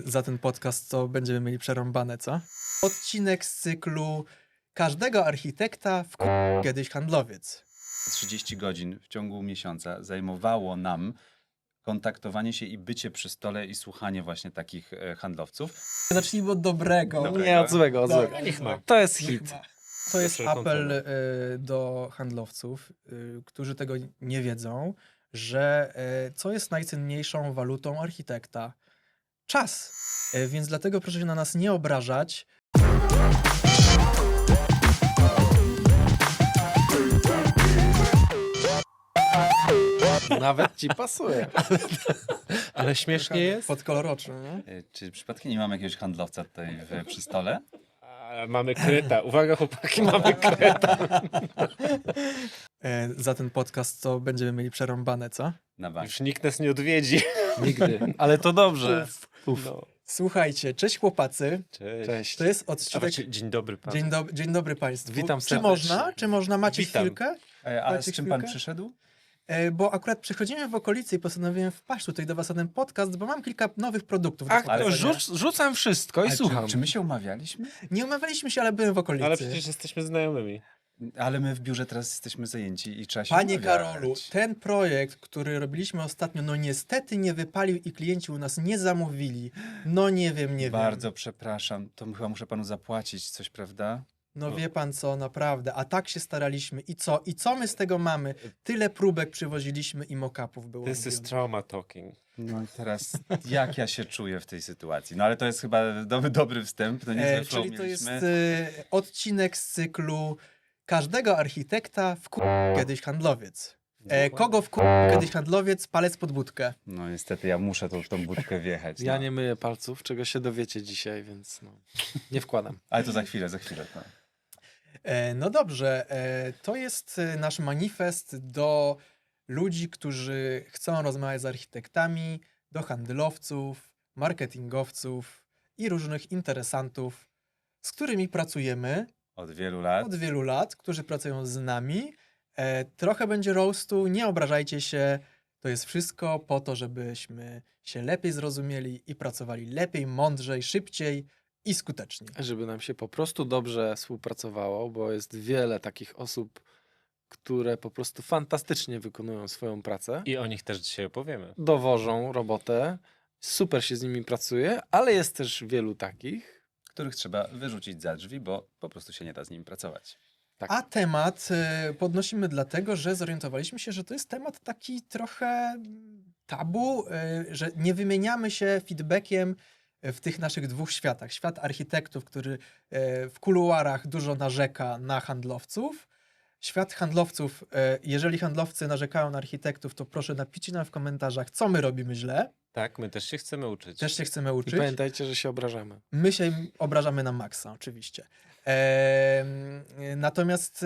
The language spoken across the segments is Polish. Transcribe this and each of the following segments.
Za ten podcast to będziemy mieli przerąbane, co? Odcinek z cyklu Każdego architekta kiedyś handlowiec. 30 godzin w ciągu miesiąca zajmowało nam kontaktowanie się i bycie przy stole i słuchanie właśnie takich handlowców. Zacznijmy od dobrego. Dobrego. Nie, od złego, od Dobra, złego. niech ma. To jest hit. To jest Zawsze apel kontrolę. do handlowców, którzy tego nie wiedzą, że co jest najcenniejszą walutą architekta? Czas. Więc dlatego proszę się na nas nie obrażać. Nawet ci pasuje. Ale śmiesznie jest. Podkoloroczny, nie? Czy przypadkiem nie mamy jakiegoś handlowca tutaj przy stole? Mamy kreta. Uwaga chłopaki, mamy kreta. Za ten podcast to będziemy mieli przerąbane, co? Na bank. Już nikt nas nie odwiedzi. Nigdy. Ale to dobrze. No. Słuchajcie, cześć chłopacy. Cześć. To jest odcinek... Dzień dobry pan. Dzień dobry Państwu. Witam Czy serdecznie. można? Macie Witam. chwilkę? A Macie z czym pan chwilkę? przyszedł? Bo akurat przechodzimy w okolicy i postanowiłem wpaść tutaj do Was na ten podcast, bo mam kilka nowych produktów. do Ach, pokazania. to rzucam wszystko i Ale słucham. Czy my się umawialiśmy? Nie umawialiśmy się, ale byłem w okolicy. Ale przecież jesteśmy znajomymi. Ale my w biurze teraz jesteśmy zajęci i trzeba się Panie umawiać. Karolu, ten projekt, który robiliśmy ostatnio, no niestety nie wypalił i klienci u nas nie zamówili. No nie wiem. Bardzo przepraszam, to chyba muszę panu zapłacić coś, prawda? No wie pan co, naprawdę. A tak się staraliśmy. I co? I co my z tego mamy? Tyle próbek przywoziliśmy i mock-upów było. This is robionych. trauma talking. No i teraz jak ja się czuję w tej sytuacji? No ale to jest chyba dobry wstęp. No niezły flow Czyli to jest mieliśmy. odcinek z cyklu Każdego architekta kiedyś handlowiec. Kogo kiedyś handlowiec? Palec pod budkę. No niestety ja muszę w tą budkę wjechać. Ja no. nie myję palców, czego się dowiecie dzisiaj, więc no, nie wkładam. Ale to za chwilę. No. No dobrze, to jest nasz manifest do ludzi, którzy chcą rozmawiać z architektami, do handlowców, marketingowców i różnych interesantów, z którymi pracujemy Od wielu lat. od wielu lat, którzy pracują z nami. Trochę będzie roastu, nie obrażajcie się. To jest wszystko po to, żebyśmy się lepiej zrozumieli i pracowali lepiej, mądrzej, szybciej i skuteczniej. Żeby nam się po prostu dobrze współpracowało, bo jest wiele takich osób, które po prostu fantastycznie wykonują swoją pracę, I o nich też dzisiaj opowiemy. dowożą robotę, super się z nimi pracuje, ale jest też wielu takich. Których trzeba wyrzucić za drzwi, bo po prostu się nie da z nimi pracować. Tak. A temat podnosimy dlatego, że zorientowaliśmy się, że to jest temat taki trochę tabu, że nie wymieniamy się feedbackiem w tych naszych dwóch światach. Świat architektów, który w kuluarach dużo narzeka na handlowców. Świat handlowców, jeżeli handlowcy narzekają na architektów, to proszę napiszcie nam w komentarzach, co my robimy źle. Tak, my też się chcemy uczyć. Też się chcemy I uczyć. pamiętajcie, że się obrażamy. My się obrażamy na maksa, oczywiście. Natomiast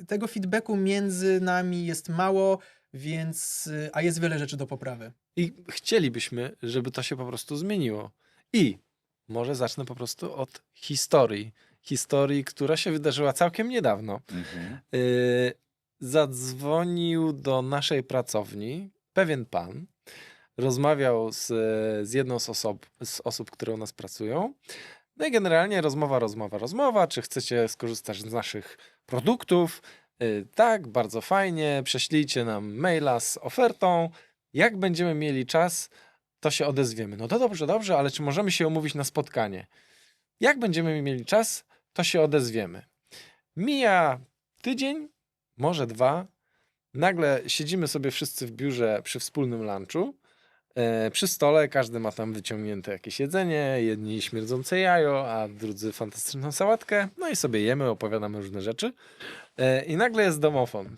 tego feedbacku między nami jest mało, więc, a jest wiele rzeczy do poprawy. I chcielibyśmy, żeby to się po prostu zmieniło. I może zacznę po prostu od historii. Historii, która się wydarzyła całkiem niedawno. Mhm. Zadzwonił do naszej pracowni pewien pan, rozmawiał z jedną z osób, które u nas pracują. No i generalnie rozmowa, czy chcecie skorzystać z naszych produktów? Tak, bardzo fajnie, prześlijcie nam maila z ofertą. Jak będziemy mieli czas, to się odezwiemy. No to dobrze, ale czy możemy się umówić na spotkanie? Jak będziemy mieli czas, to się odezwiemy. Mija tydzień, może 2. Nagle siedzimy sobie wszyscy w biurze przy wspólnym lunchu. Przy stole każdy ma tam wyciągnięte jakieś jedzenie, jedni śmierdzące jajo, a drudzy fantastyczną sałatkę. No i sobie jemy, opowiadamy różne rzeczy. I nagle jest domofon.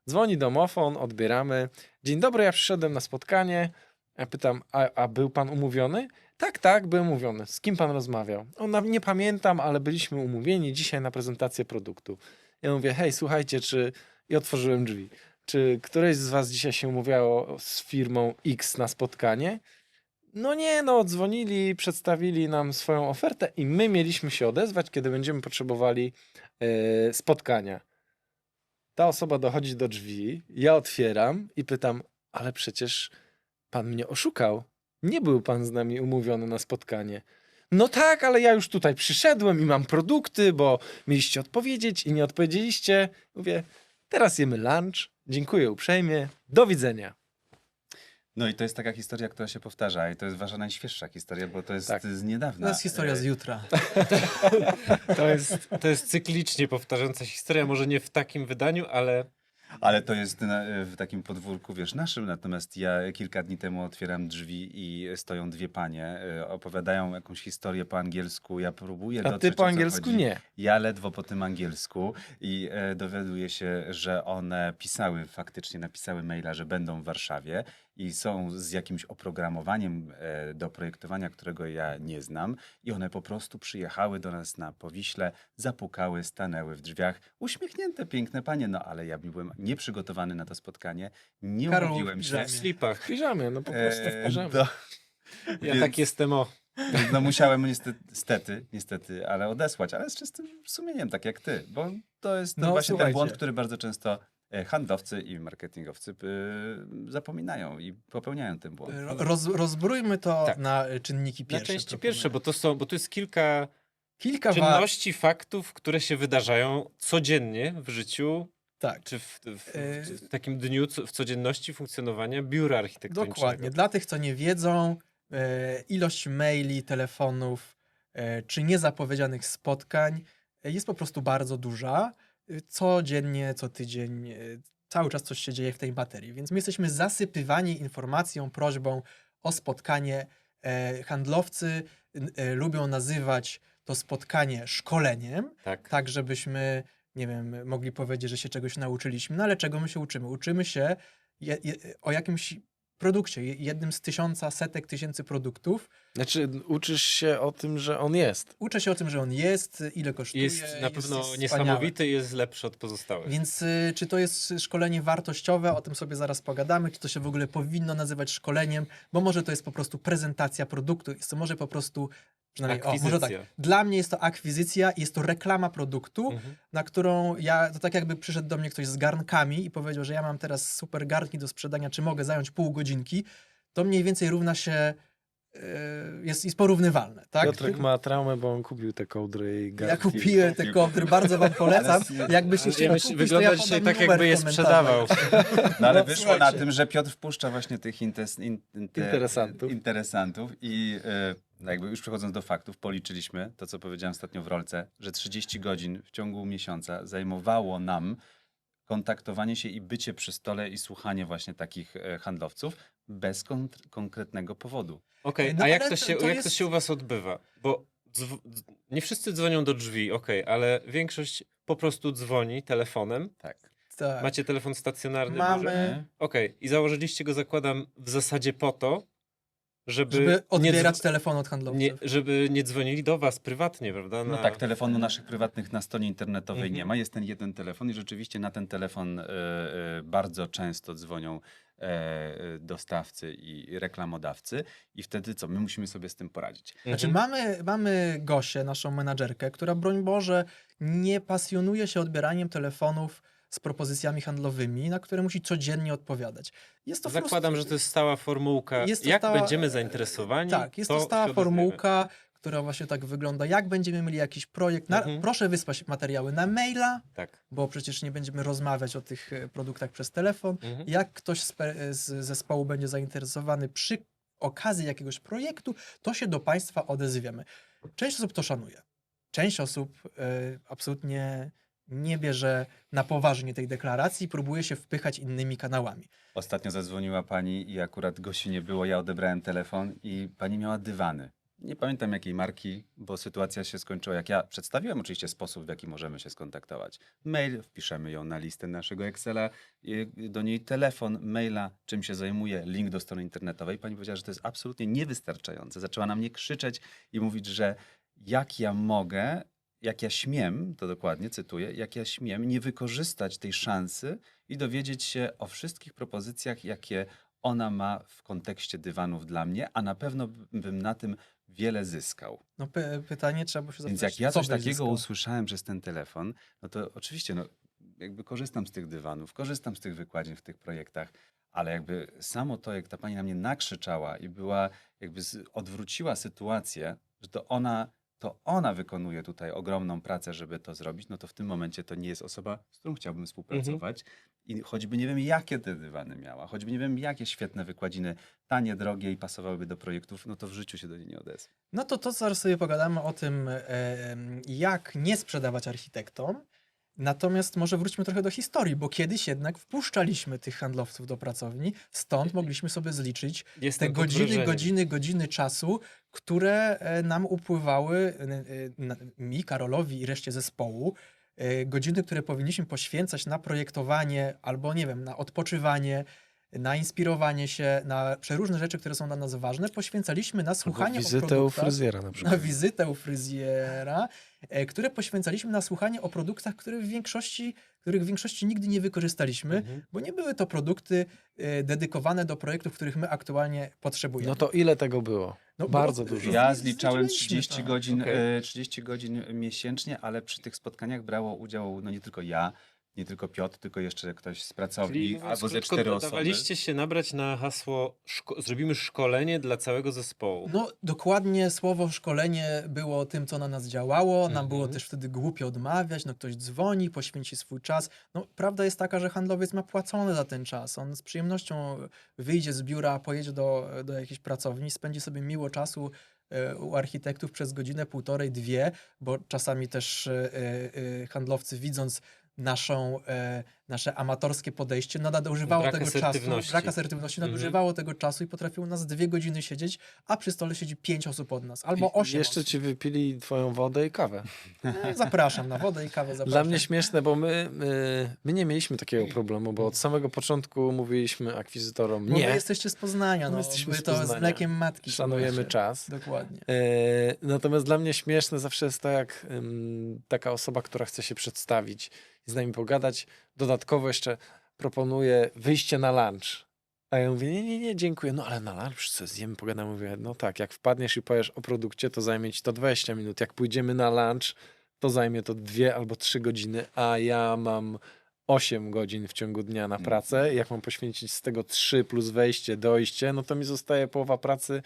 Dzwoni domofon, odbieramy. Dzień dobry, ja przyszedłem na spotkanie. Ja pytam, a był pan umówiony? Tak, byłem umówiony. Z kim pan rozmawiał? Nie pamiętam, ale byliśmy umówieni dzisiaj na prezentację produktu. Ja mówię, hej, słuchajcie, i otworzyłem drzwi. Czy któreś z was dzisiaj się umówiało z firmą X na spotkanie? No nie, dzwonili, przedstawili nam swoją ofertę i my mieliśmy się odezwać, kiedy będziemy potrzebowali spotkania. Ta osoba dochodzi do drzwi, ja otwieram i pytam, ale przecież pan mnie oszukał. nie był pan z nami umówiony na spotkanie. No tak, ale ja już tutaj przyszedłem i mam produkty, bo mieliście odpowiedzieć i nie odpowiedzieliście. Mówię, teraz jemy lunch, dziękuję uprzejmie, do widzenia. No i to jest taka historia, która się powtarza i to jest wasza najświeższa historia, bo to jest Tak. z niedawna. To jest historia z jutra. To jest cyklicznie powtarzająca się historia, może nie w takim wydaniu, ale Ale to jest w takim podwórku, wiesz, naszym. Natomiast ja kilka dni temu otwieram drzwi i stoją dwie panie, opowiadają jakąś historię po angielsku. Ja próbuję A dotrzeć, ty o po co angielsku chodzi. nie. Ja ledwo po tym angielsku i dowiaduję się, że one faktycznie napisały maila, że będą w Warszawie i są z jakimś oprogramowaniem do projektowania, którego ja nie znam i one po prostu przyjechały do nas na Powiśle, zapukały, stanęły w drzwiach, uśmiechnięte, piękne panie, no ale ja byłem nieprzygotowany na to spotkanie, nie Karol, umówiłem w się. piżamie. w slipach. W piżamie, no po prostu w piżamie. Ja Więc- tak jestem No musiałem niestety, ale odesłać, ale z czystym sumieniem, tak jak ty, bo to jest No, właśnie ten słuchajcie. błąd, który bardzo często handlowcy i marketingowcy zapominają i popełniają ten błąd. Rozbrójmy to Tak. na czynniki na pierwsze. części proponuję. pierwsze, bo to jest kilka Kilka czynności, faktów, które się wydarzają codziennie w życiu, Tak. czy w takim dniu, w codzienności funkcjonowania biura architektonicznego. Dokładnie. Dla tych, co nie wiedzą, ilość maili, telefonów czy niezapowiedzianych spotkań jest po prostu bardzo duża. Codziennie, co tydzień, cały czas coś się dzieje w tej baterii. Więc my jesteśmy zasypywani informacją, prośbą o spotkanie. Handlowcy lubią nazywać to spotkanie szkoleniem, Tak. tak żebyśmy, nie wiem, mogli powiedzieć, że się czegoś nauczyliśmy. No ale czego my się uczymy? Uczymy się o jakimś produkcie, jednym z setek tysięcy produktów. Znaczy, uczysz się o tym, że on jest. Uczę się o tym, że on jest, ile kosztuje. Jest na pewno wspaniały. niesamowity i jest lepszy od pozostałych. Więc czy to jest szkolenie wartościowe? O tym sobie zaraz pogadamy. Czy to się w ogóle powinno nazywać szkoleniem? Bo może to jest po prostu prezentacja produktu. Jest to może po prostu, przynajmniej, może tak. Akwizycja. Dla mnie jest to akwizycja, jest to reklama produktu, Mhm. na którą ja, to tak jakby przyszedł do mnie ktoś z garnkami i powiedział, że ja mam teraz super garnki do sprzedania, czy mogę zająć pół godzinki, to mniej więcej równa się, jest porównywalne, tak? Piotrek ma traumę, bo on kupił te kołdry i Ja garnki. kupiłem te kołdry, bardzo wam polecam. Jakbyście chcieli kupić, to wygląda ja dzisiaj podam tak, numer jakby w je komentarzach. sprzedawał. No ale No, wyszło na słuchajcie. tym, że Piotr wpuszcza właśnie tych Interesantów. i no jakby już przechodząc do faktów, policzyliśmy to, co powiedziałem ostatnio w rolce, że 30 godzin w ciągu miesiąca zajmowało nam kontaktowanie się i bycie przy stole i słuchanie właśnie takich handlowców bez konkretnego powodu. Okej, No, a jak ale to to się, jak to jest- się u was odbywa? Bo nie wszyscy dzwonią do drzwi, ale większość po prostu dzwoni telefonem. Tak. Tak. Macie telefon stacjonarny? Mamy. może? Okej, i założyliście go, zakładam, w zasadzie po to, żeby, Żeby odbierać nie, telefon od handlowców. żeby nie dzwonili do was prywatnie, prawda? No tak, telefonu naszych prywatnych na stronie internetowej Mhm. nie ma. Jest ten jeden telefon i rzeczywiście na ten telefon bardzo często dzwonią dostawcy i reklamodawcy i wtedy co? My musimy sobie z tym poradzić. Znaczy Mhm. mamy Gosię, naszą menadżerkę, która broń Boże nie pasjonuje się odbieraniem telefonów z propozycjami handlowymi, na które musi codziennie odpowiadać. Jest to Zakładam, że to jest stała formułka. Jest to Jak stała- będziemy zainteresowani, Tak, jest to stała się odezwiemy. formułka, która właśnie tak wygląda. Jak będziemy mieli jakiś projekt, Mhm. proszę wysłać materiały na maila, Tak. bo przecież nie będziemy rozmawiać o tych produktach przez telefon. Mhm. Jak ktoś z zespołu będzie zainteresowany przy okazji jakiegoś projektu, to się do Państwa odezwiemy. Część osób to szanuje. Część osób absolutnie nie bierze na poważnie tej deklaracji i próbuje się wpychać innymi kanałami. Ostatnio zadzwoniła pani i akurat Gosi nie było, ja odebrałem telefon i pani miała dywany. Nie pamiętam jakiej marki, bo sytuacja się skończyła, jak ja przedstawiłem oczywiście sposób, w jaki możemy się skontaktować. Mail, wpiszemy ją na listę naszego Excela, do niej telefon, maila, czym się zajmuje, link do strony internetowej. Pani powiedziała, że to jest absolutnie niewystarczające. Zaczęła na mnie krzyczeć i mówić, że jak ja mogę, jak ja śmiem, to dokładnie cytuję, jak ja śmiem nie wykorzystać tej szansy i dowiedzieć się o wszystkich propozycjach, jakie ona ma w kontekście dywanów dla mnie, a na pewno bym na tym wiele zyskał. No pytanie trzeba by się Więc zapytać, jak ja co coś byś takiego zyskał? usłyszałem przez ten telefon, no to oczywiście jakby korzystam z tych dywanów, korzystam z tych wykładzin w tych projektach, ale jakby samo to, jak ta pani na mnie nakrzyczała i była, jakby odwróciła sytuację, że to ona wykonuje tutaj ogromną pracę, żeby to zrobić, no to w tym momencie to nie jest osoba, z którą chciałbym współpracować. I choćby nie wiem, jakie te dywany miała, choćby nie wiem, jakie świetne wykładziny, tanie, drogie i pasowałyby do projektów, no to w życiu się do niej nie odezwę. No to zaraz sobie pogadamy o tym, jak nie sprzedawać architektom. Natomiast może wróćmy trochę do historii, bo kiedyś jednak wpuszczaliśmy tych handlowców do pracowni, stąd mogliśmy sobie zliczyć te Jestem pod godziny, wrażeniem. godziny czasu, które nam upływały, mi, Karolowi i reszcie zespołu, godziny, które powinniśmy poświęcać na projektowanie albo, nie wiem, na odpoczywanie, na inspirowanie się, na przeróżne rzeczy, które są dla nas ważne, poświęcaliśmy na Albo słuchanie o wizytę u produktach. fryzjera na Na przykład. wizytę u fryzjera, które poświęcaliśmy na słuchanie o produktach, których w większości nigdy nie wykorzystaliśmy, Mhm. bo nie były to produkty dedykowane do projektów, których my aktualnie potrzebujemy. No to ile tego było? No, bardzo bo- dużo. Ja Zli- zliczałem zliczyliśmy 30 to. godzin, Okej. 30 godzin miesięcznie, ale przy tych spotkaniach brało udział no nie tylko ja, nie tylko Piotr, tylko jeszcze ktoś z pracowni, Czyli mówiąc albo ze krótko, 4 osoby. dawaliście się nabrać na hasło zrobimy szkolenie dla całego zespołu. No dokładnie słowo szkolenie było tym, co na nas działało. Nam było Mhm. też wtedy głupio odmawiać. No ktoś dzwoni, poświęci swój czas. No prawda jest taka, że handlowiec ma płacone za ten czas. On z przyjemnością wyjdzie z biura, pojedzie do jakiejś pracowni, spędzi sobie miło czasu u architektów przez godzinę, półtorej, dwie, bo czasami też handlowcy, widząc nasze amatorskie podejście, nadużywało Brak tego czasu, asertywności. brak asertywności, nadużywało tego czasu i potrafiło nas 2 godziny siedzieć, a przy stole siedzi 5 osób od nas, albo 8 Jeszcze osób. ci wypili twoją wodę i kawę. Zapraszam na wodę i kawę. Zapraszam. Dla mnie śmieszne, bo my nie mieliśmy takiego problemu, bo od samego początku mówiliśmy akwizytorom Bo wy nie, jesteście z Poznania, My no. jesteśmy Wy z to z Poznania. mlekiem matki. szanujemy słuchajcie. czas. Dokładnie. Natomiast dla mnie śmieszne zawsze jest to, jak taka osoba, która chce się przedstawić i z nami pogadać, dodatkowo jeszcze proponuje wyjście na lunch. A ja mówię, nie, dziękuję. No ale na lunch co zjemy, pogadamy. Mówię, no tak, jak wpadniesz i powiesz o produkcie, to zajmie ci to 20 minut. Jak pójdziemy na lunch, to zajmie to 2 albo 3 godziny, a ja mam 8 godzin w ciągu dnia na pracę. Jak mam poświęcić z tego 3 plus wejście, dojście, no to mi zostaje połowa pracy.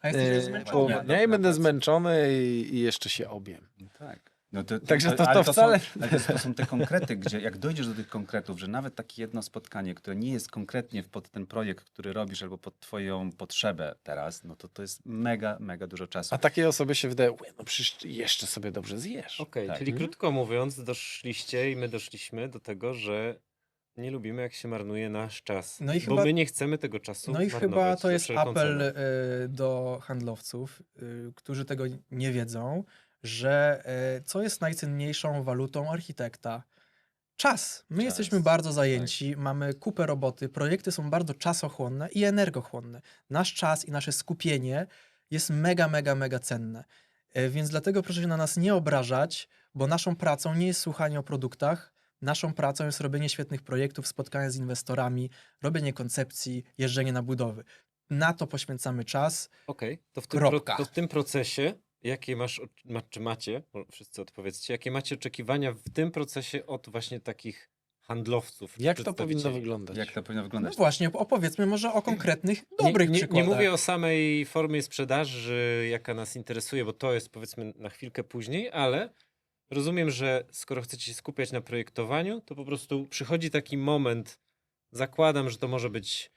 A jesteś Eee, zmęczony. Połowa dnia i będę pracy. zmęczony i jeszcze się obiem. No tak. No to, Także to ale wcale- Są, ale to są te konkrety, gdzie jak dojdziesz do tych konkretów, że nawet takie jedno spotkanie, które nie jest konkretnie pod ten projekt, który robisz, albo pod twoją potrzebę teraz, no to jest mega, mega dużo czasu. A takiej osobie się wydaje, "Łe, no przecież jeszcze sobie dobrze zjesz. Okej, Tak. czyli krótko mówiąc, doszliście i my doszliśmy do tego, że nie lubimy, jak się marnuje nasz czas. No i bo chyba- my nie chcemy tego czasu No i marnować chyba to za jest wszelką apel cenę. do handlowców, którzy tego nie wiedzą, że co jest najcenniejszą walutą architekta? Czas. My Czas, jesteśmy bardzo zajęci, mamy kupę roboty, projekty są bardzo czasochłonne i energochłonne. Nasz czas i nasze skupienie jest mega, mega, mega cenne. Więc dlatego proszę się na nas nie obrażać, bo naszą pracą nie jest słuchanie o produktach, naszą pracą jest robienie świetnych projektów, spotkania z inwestorami, robienie koncepcji, jeżdżenie na budowy. Na to poświęcamy czas. Okej, to, Kropka. to w tym procesie, jakie czy macie, bo wszyscy odpowiedzcie, jakie macie oczekiwania w tym procesie od właśnie takich handlowców? czy Jak to powinno przedstawicieli? wyglądać? Jak to powinno No wyglądać? właśnie, opowiedzmy może o konkretnych, dobrych nie przykładach. mówię o samej formie sprzedaży, jaka nas interesuje, bo to jest powiedzmy na chwilkę później, ale rozumiem, że skoro chcecie się skupiać na projektowaniu, to po prostu przychodzi taki moment, zakładam, że to może być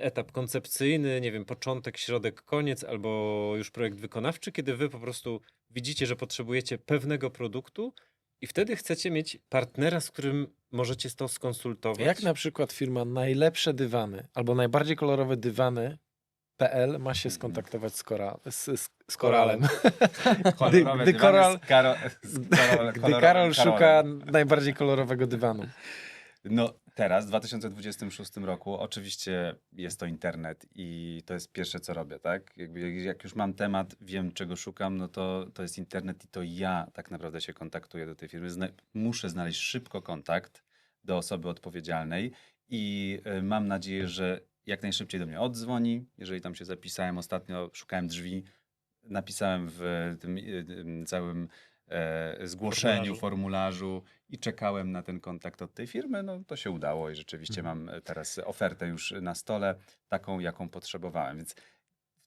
etap koncepcyjny, nie wiem, początek, środek, koniec, albo już projekt wykonawczy, kiedy wy po prostu widzicie, że potrzebujecie pewnego produktu i wtedy chcecie mieć partnera, z którym możecie to skonsultować. Jak na przykład firma Najlepsze Dywany albo najbardziej kolorowe dywany.pl ma się skontaktować z Koralem. Kolorowe Gdy dywany Koral- z Gdy Karol szuka najbardziej kolorowego dywanu. No teraz, w 2026 roku, oczywiście jest to internet i to jest pierwsze, co robię, tak? Jakby, jak już mam temat, wiem, czego szukam, no to jest internet i to ja tak naprawdę się kontaktuję do tej firmy. Muszę znaleźć szybko kontakt do osoby odpowiedzialnej i mam nadzieję, że jak najszybciej do mnie oddzwoni. Jeżeli tam się zapisałem ostatnio, szukałem drzwi, napisałem w tym całym zgłoszeniu, formularzu i czekałem na ten kontakt od tej firmy. No to się udało i rzeczywiście mam teraz ofertę już na stole, taką jaką potrzebowałem. Więc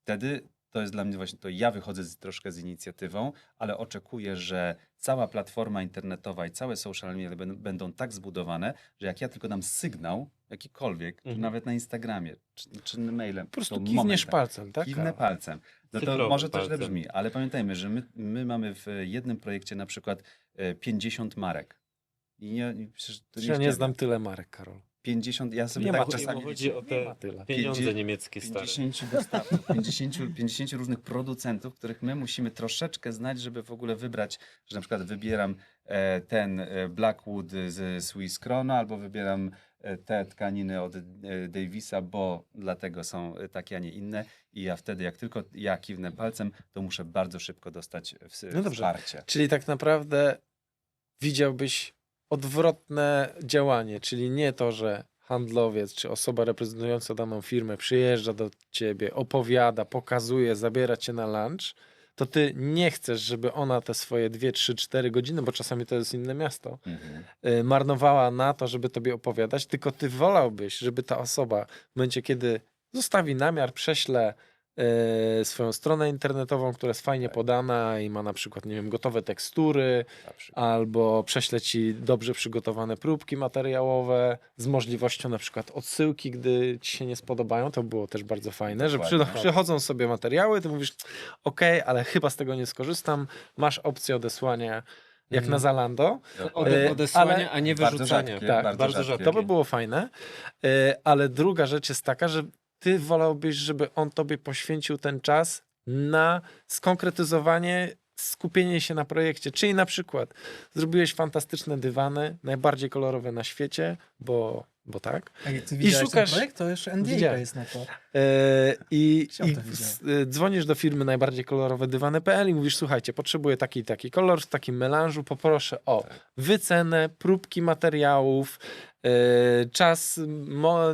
wtedy to jest dla mnie właśnie to, ja wychodzę troszkę z inicjatywą, ale oczekuję, że cała platforma internetowa i całe social media będą tak zbudowane, że jak ja tylko dam sygnał, jakikolwiek, czy nawet na Instagramie, czy mailem, Po prostu to kiwniesz moment, palcem, tak? kiwnę palcem. No to Cyfrowym może to źle palcem. brzmi, ale pamiętajmy, że my mamy w jednym projekcie na przykład 50 marek. I przecież to Ja nie ściemnia. znam tyle marek, Karol. 50, ja sobie Nie tak ma czasami chodzi o Nie ma te tyle. pieniądze niemieckie stare. 50 dostawców, 50 różnych producentów, których my musimy troszeczkę znać, żeby w ogóle wybrać, że na przykład wybieram ten Blackwood z Swiss Chrono, albo wybieram te tkaniny od Davisa, bo dlatego są takie, a nie inne. I ja wtedy, jak tylko ja kiwnę palcem, to muszę bardzo szybko dostać No dobrze. wsparcie. Czyli tak naprawdę widziałbyś odwrotne działanie, czyli nie to, że handlowiec czy osoba reprezentująca daną firmę przyjeżdża do ciebie, opowiada, pokazuje, zabiera cię na lunch, to ty nie chcesz, żeby ona te swoje 2, 3, 4 godziny, bo czasami to jest inne miasto, marnowała na to, żeby tobie opowiadać, tylko ty wolałbyś, żeby ta osoba w momencie, kiedy zostawi namiar, prześle swoją stronę internetową, która jest fajnie podana i ma na przykład, nie wiem, gotowe tekstury, Na przykład. albo prześle ci dobrze przygotowane próbki materiałowe z możliwością na przykład odsyłki, gdy ci się nie spodobają. To było też bardzo fajne, że Dokładnie. przychodzą sobie materiały, ty mówisz, okej, ale chyba z tego nie skorzystam. Masz opcję odesłania jak na Zalando. Odesłania, ale a nie Bardzo wyrzucania. rzadkie, Tak, bardzo bardzo rzadkie. rzadkie. To by było fajne, ale druga rzecz jest taka, że ty wolałbyś, żeby on tobie poświęcił ten czas na skonkretyzowanie, skupienie się na projekcie. Czyli na przykład zrobiłeś fantastyczne dywany, najbardziej kolorowe na świecie, bo tak. A jak ty widziałeś szukasz- ten projekt, to jeszcze NDA Widziałem. jest na to. I Chciałem to widzieć. dzwonisz do firmy najbardziej kolorowe dywany.pl i mówisz, słuchajcie, potrzebuję taki i taki kolor w takim melanżu, poproszę o wycenę, próbki materiałów, czas,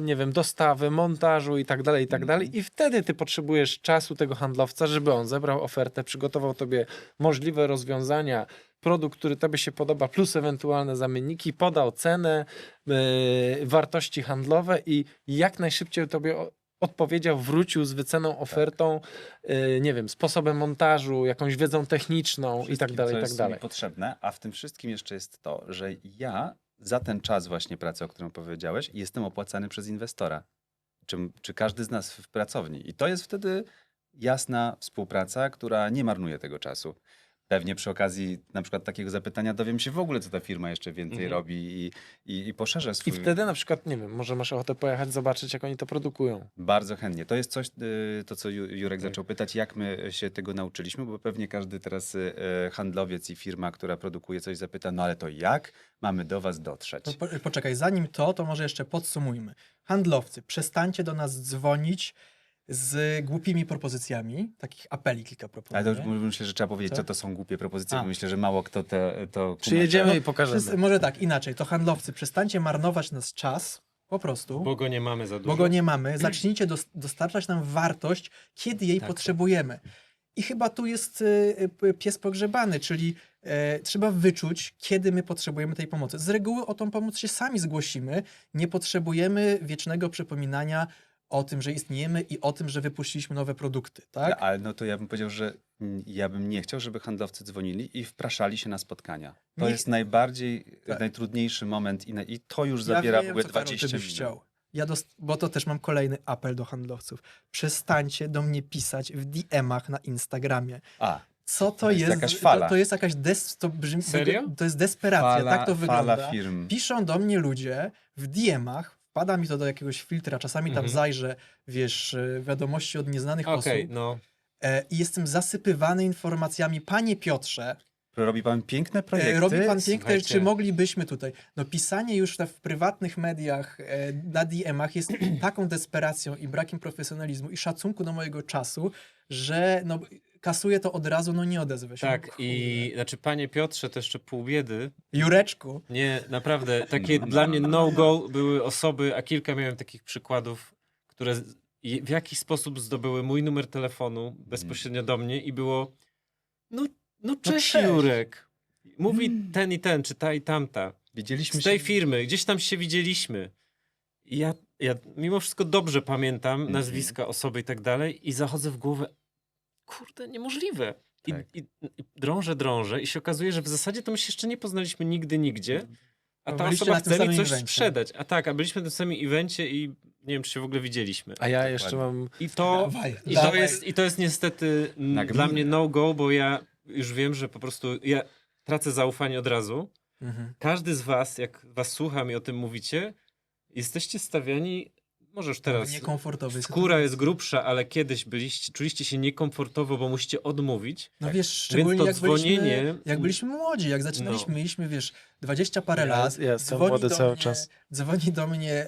nie wiem, dostawy, montażu i tak dalej, i tak dalej. I wtedy ty potrzebujesz czasu tego handlowca, żeby on zebrał ofertę, przygotował tobie możliwe rozwiązania, produkt, który tobie się podoba, plus ewentualne zamienniki, podał cenę, wartości handlowe i jak najszybciej tobie odpowiedział, wrócił z wyceną, ofertą, nie wiem, sposobem montażu, jakąś wiedzą techniczną i tak Wszystkim, dalej, co i tak jest dalej. mi potrzebne, a w tym wszystkim jeszcze jest to, że ja za ten czas właśnie pracy, o którym powiedziałeś, jestem opłacany przez inwestora. Czy każdy z nas w pracowni. I to jest wtedy jasna współpraca, która nie marnuje tego czasu. Pewnie przy okazji na przykład takiego zapytania dowiem się w ogóle, co ta firma jeszcze więcej robi i poszerzę I swój... wtedy na przykład, nie wiem, może masz ochotę pojechać, zobaczyć, jak oni to produkują. Bardzo chętnie. To jest coś, to co Jurek Tak. zaczął pytać, jak my się tego nauczyliśmy, bo pewnie każdy teraz handlowiec i firma, która produkuje coś, zapyta, no ale to jak mamy do was dotrzeć? To poczekaj, zanim to może jeszcze podsumujmy. Handlowcy, przestańcie do nas dzwonić z głupimi propozycjami, takich apeli kilka proponuję. Ale to już myślę, że trzeba powiedzieć, Co? co to są głupie propozycje, A. bo myślę, że mało kto to Przyjedziemy i pokażemy. Może tak, inaczej, to handlowcy, przestańcie marnować nas czas, po prostu, Bo go nie mamy za dużo. bo go nie mamy, zacznijcie dostarczać nam wartość, kiedy jej Tak. potrzebujemy. I chyba tu jest pies pogrzebany, czyli trzeba wyczuć, kiedy my potrzebujemy tej pomocy. Z reguły o tą pomoc się sami zgłosimy, nie potrzebujemy wiecznego przypominania o tym, że istniejemy i o tym, że wypuściliśmy nowe produkty, tak? Ale no to ja bym powiedział, że ja bym nie chciał, żeby handlowcy dzwonili i wpraszali się na spotkania. To Nie- jest najbardziej, Tak. najtrudniejszy moment i to już zabiera w ogóle co, Karol, 20 ty byś minut. chciał. Bo to też mam kolejny apel do handlowców. Przestańcie do mnie pisać w DM-ach na Instagramie. A, Co to To jest jest? jakaś fala. To jest jakaś to brzmi, Serio? To jest desperacja, tak to wygląda. Fala firm. Piszą do mnie ludzie w DM-ach, wpada mi to do jakiegoś filtra, czasami tam zajrzę, wiesz, wiadomości od nieznanych Okej, osób no. i jestem zasypywany informacjami. Panie Piotrze, Robi pan piękne projekty. robi pan piękne, Słuchajcie. czy moglibyśmy tutaj? No pisanie już w prywatnych mediach, na DM-ach jest taką desperacją i brakiem profesjonalizmu i szacunku do mojego czasu, że no, kasuję to od razu, no nie odezwę się. Tak, No, i kurde. znaczy, panie Piotrze, to jeszcze pół biedy. Jureczku, Nie, naprawdę, takie dla mnie no-go były osoby, a kilka miałem takich przykładów, które w jakiś sposób zdobyły mój numer telefonu bezpośrednio do mnie i było no cześć, cześć. Jurek. Mówi ten i ten, czy ta i tamta. Widzieliśmy Z tej się... firmy, gdzieś tam się widzieliśmy. I ja mimo wszystko dobrze pamiętam nazwiska osoby i tak dalej i zachodzę w głowę, kurde, niemożliwe. Tak. I drążę i się okazuje, że w zasadzie to my się jeszcze nie poznaliśmy nigdy, nigdzie, a No, ta byliście osoba na tym chce mi samym coś evencie. sprzedać. A byliśmy na tym samym evencie i nie wiem, czy się w ogóle widzieliśmy. A ja jeszcze mam... I to, Dawaj, i to, dawaj. jest, i to jest niestety Nagminne. dla mnie no-go, bo ja już wiem, że po prostu ja tracę zaufanie od razu. Mhm. Każdy z was, jak was słucham i o tym mówicie, jesteście stawiani, może już teraz Niekomfortowy. skóra jest grubsza, ale kiedyś czuliście się niekomfortowo, bo musicie odmówić. No wiesz, szczególnie to jak byliśmy, dzwonienie- jak byliśmy młodzi, jak zaczynaliśmy, No. mieliśmy, wiesz, 20 parę lat. Ja jestem dzwoni młody do cały mnie- czas. Dzwoni do mnie,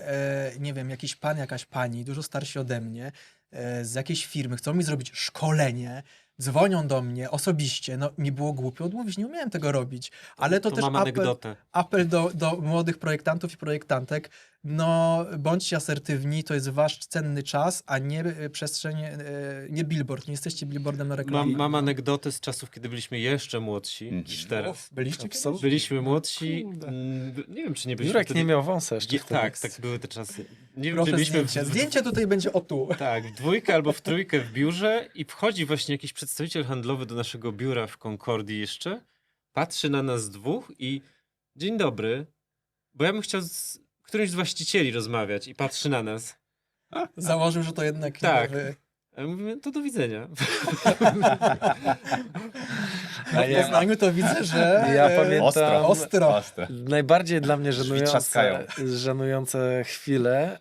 nie wiem, jakiś pan, jakaś pani, dużo starsi ode mnie, z jakiejś firmy, chcą mi zrobić szkolenie, dzwonią do mnie osobiście, no mi było głupio odmówić, nie umiałem tego robić, ale to też mam anegdotę. apel do młodych projektantów i projektantek, no bądźcie asertywni, to jest wasz cenny czas, a nie przestrzeń, nie billboard, nie jesteście billboardem na reklamie. Mam anegdotę z czasów, kiedy byliśmy jeszcze młodsi Mhm. niż teraz. Byliście kiedyś? Absolutnie. Byliśmy młodsi, Kurde. nie wiem, czy nie byliśmy Jurek wtedy... nie miał wąsa jeszcze wtedy. Tak, były te czasy. Nie wiem, czy Proszę byliśmy zdjęcie. Zdjęcie tutaj będzie o tu. Tak, w dwójkę albo w trójkę w biurze i wchodzi właśnie jakiś przedstawiciel handlowy do naszego biura w Concordii jeszcze, patrzy na nas dwóch i dzień dobry, bo ja bym chciał z którymś z właścicieli rozmawiać i patrzy na nas. Założył, że to jednak Tak. nie wy. A ja mówię, to do widzenia. No, w Poznaniu to widzę, że Ja pamiętam... ostro. Najbardziej dla mnie trzaskają. żenujące chwile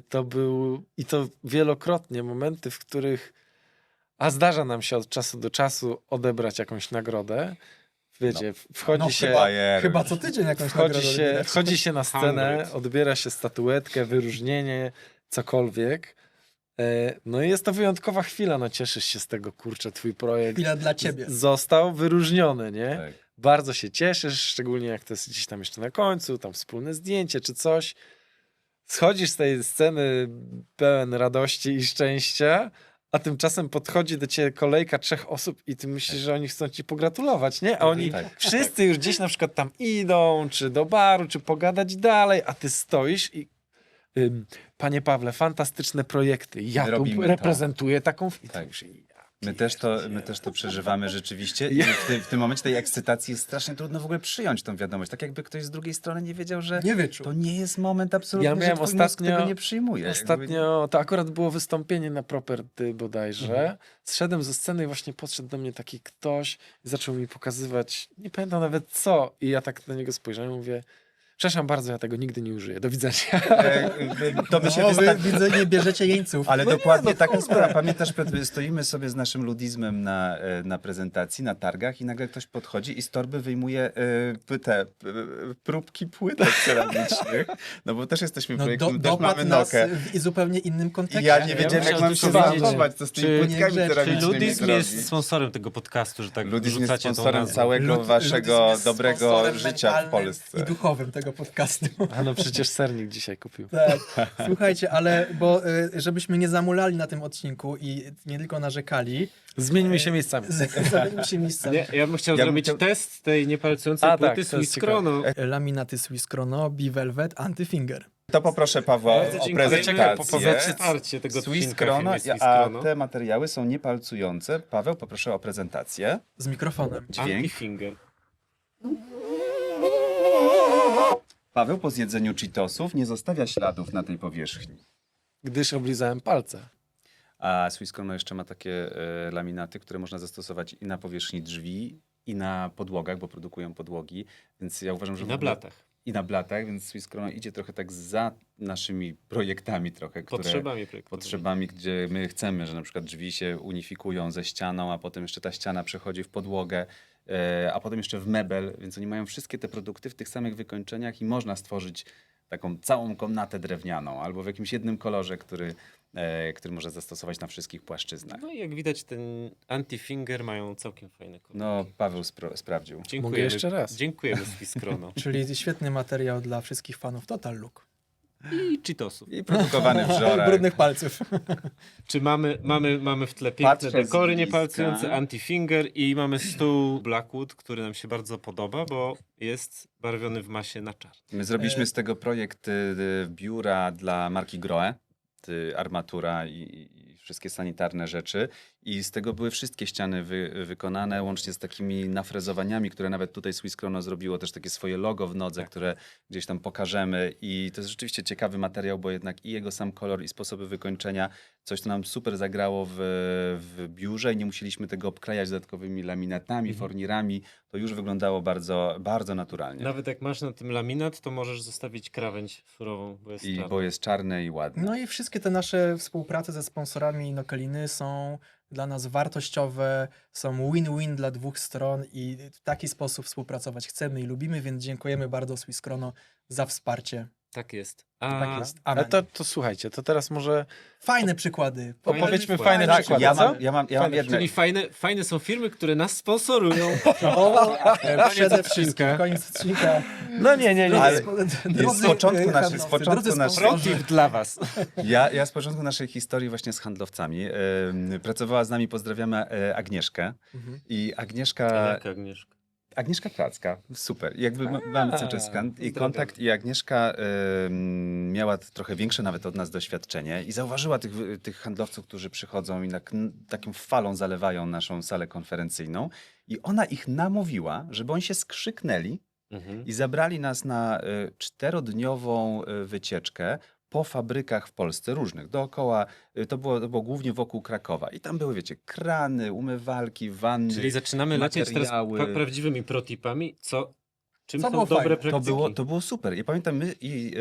to był, i to wielokrotnie, momenty, w których, a zdarza nam się od czasu do czasu odebrać jakąś nagrodę. Wiecie, wchodzi No, się... Chyba co tydzień jakąś nagrodę odbierać. Wchodzi się na scenę, Hundred. odbiera się statuetkę, wyróżnienie, cokolwiek. No i jest to wyjątkowa chwila, no cieszysz się z tego, kurczę, twój projekt Chwila dla ciebie. został wyróżniony, nie? Tak. Bardzo się cieszysz, szczególnie jak to jest gdzieś tam jeszcze na końcu, tam wspólne zdjęcie czy coś. Schodzisz z tej sceny pełen radości i szczęścia, a tymczasem podchodzi do ciebie kolejka 3 osób i ty myślisz, że oni chcą ci pogratulować, nie? A oni Tak. wszyscy już gdzieś na przykład tam idą, czy do baru, czy pogadać dalej, a ty stoisz i panie Pawle, fantastyczne projekty. Ja tu Robimy to. reprezentuję taką... I ty Tak. mówisz, My też to przeżywamy rzeczywiście i w tym momencie tej ekscytacji jest strasznie trudno w ogóle przyjąć tą wiadomość. Tak jakby ktoś z drugiej strony nie wiedział, że Nie wyczuł. to nie jest moment absolutnie, Ja miałem że twój mózg ostatnio- tego nie przyjmuje. Ostatnio to akurat było wystąpienie na Property bodajże. Mhm. Zszedłem ze sceny i właśnie podszedł do mnie taki ktoś i zaczął mi pokazywać, nie pamiętam nawet co. I ja tak na niego spojrzałem i mówię, przepraszam bardzo, ja tego nigdy nie użyję. Do widzenia. To by się No, wy wystarczy. widzę, nie bierzecie jeńców. Ale dokładnie taka sprawa. Pamiętasz, Piotr, stoimy sobie z naszym ludizmem na prezentacji, na targach i nagle ktoś podchodzi i z torby wyjmuje te próbki płytek ceramicznych. No bo też jesteśmy No, projektem, też dopadł mamy nas Nokę. w zupełnie innym I kontekście. ja nie wiedziałem, jak musiałem mam się tylko wiedzieć, zachować, co z tymi czy- płytkami czy Czy ceramicznymi Ludizm zrobić. jest sponsorem tego podcastu, że tak Ludizm jest rzucacie tą sponsorem nazwę? całego waszego Ludwik jest dobrego sponsorem życia w mentalnym Polsce. i duchowym tego podcastu. A no przecież sernik dzisiaj kupił. Tak. Słuchajcie, ale bo żebyśmy nie zamulali na tym odcinku i nie tylko narzekali, Zmieńmy się miejscami. zamienimy się miejscami. Nie, ja bym chciał Ja bym zrobić chciał- test tej niepalcującej A, płyty tak, to jest Swiss Chrono. Laminaty Swiss Chrono, Bivelvet, Antifinger. To poproszę Pawła Bardzo o dziękuję. prezentację. Za wsparcie tego Swiss odcinka Chrono, firmy Swiss a Chrono. te materiały są niepalcujące. Paweł, poproszę o prezentację. Z mikrofonem. Dźwięk. Antifinger. Paweł po zjedzeniu Cheetosów nie zostawia śladów na tej powierzchni. Gdyż oblizałem palce. A Swiss Chrono jeszcze ma takie laminaty, które można zastosować i na powierzchni drzwi, i na podłogach, bo produkują podłogi. Więc ja uważam, że I w na ogóle- blatach. I na blatach, więc Swiss Chrono idzie trochę tak za naszymi projektami trochę, które... Potrzebami projektowymi. Potrzebami, gdzie my chcemy, że na przykład drzwi się unifikują ze ścianą, a potem jeszcze ta ściana przechodzi w podłogę, a potem jeszcze w mebel, więc oni mają wszystkie te produkty w tych samych wykończeniach i można stworzyć taką całą komnatę drewnianą albo w jakimś jednym kolorze, który można zastosować na wszystkich płaszczyznach. No i jak widać, ten Antifinger mają całkiem fajne kolorki. No, Paweł sprawdził. Dziękujemy. Mogę jeszcze raz? Dziękujemy Swiss Chrono. Czyli świetny materiał dla wszystkich fanów Total Look. I Cheetosów. I produkowany w żorach. Brudnych palców. Czy mamy w tle piękne Patrzę z dekory bliska. niepalcujące, anti-finger i mamy stół Blackwood, który nam się bardzo podoba, bo jest barwiony w masie na czarno. My zrobiliśmy z tego projekt biura dla marki Grohe, armatura i wszystkie sanitarne rzeczy. I z tego były wszystkie ściany wykonane, łącznie z takimi nafrezowaniami, które nawet tutaj Swiss Chrono zrobiło też takie swoje logo w nodze, które gdzieś tam pokażemy. I to jest rzeczywiście ciekawy materiał, bo jednak i jego sam kolor, i sposoby wykończenia, coś, co nam super zagrało w biurze i nie musieliśmy tego obklejać dodatkowymi laminatami, fornirami. To już wyglądało bardzo, bardzo naturalnie. Nawet jak masz na tym laminat, to możesz zostawić krawędź surową, bo jest czarna. Bo jest czarne i ładne. No i wszystkie te nasze współprace ze sponsorami Nokaliny są dla nas wartościowe, są win-win dla dwóch stron i w taki sposób współpracować chcemy i lubimy, więc dziękujemy bardzo Swiss Chrono za wsparcie. Tak jest. Tak jest. Ale Amen. to słuchajcie, to teraz może Fajne przykłady. Fajne opowiedzmy przykłady. fajne Tak, przykłady, ja co? mam jedno. Czyli fajne są firmy, które nas sponsorują. Przede wszystkim, koniec odcinka. No nie. Ale Drodzy z początku handlowcy, z początku drodzy naszej- sponsorzy. Protip dla was. Ja z początku naszej historii właśnie z handlowcami. Pracowała z nami, pozdrawiamy Agnieszkę. Mhm. I Agnieszka Jaka Agnieszka? Agnieszka Placka, super. Jakby mamy cały czas i kontakt i Agnieszka miała trochę większe nawet od nas doświadczenie i zauważyła tych handlowców, którzy przychodzą i taką falą zalewają naszą salę konferencyjną i ona ich namówiła, żeby oni się skrzyknęli i zabrali nas na 4-dniową wycieczkę po fabrykach w Polsce różnych, dookoła, to było głównie wokół Krakowa. I tam były, wiecie, krany, umywalki, wanny. Czyli zaczynamy lecieć teraz materiały. prawdziwymi protipami, czym Co są było dobre fajne? praktyki. To było super. I pamiętam, my i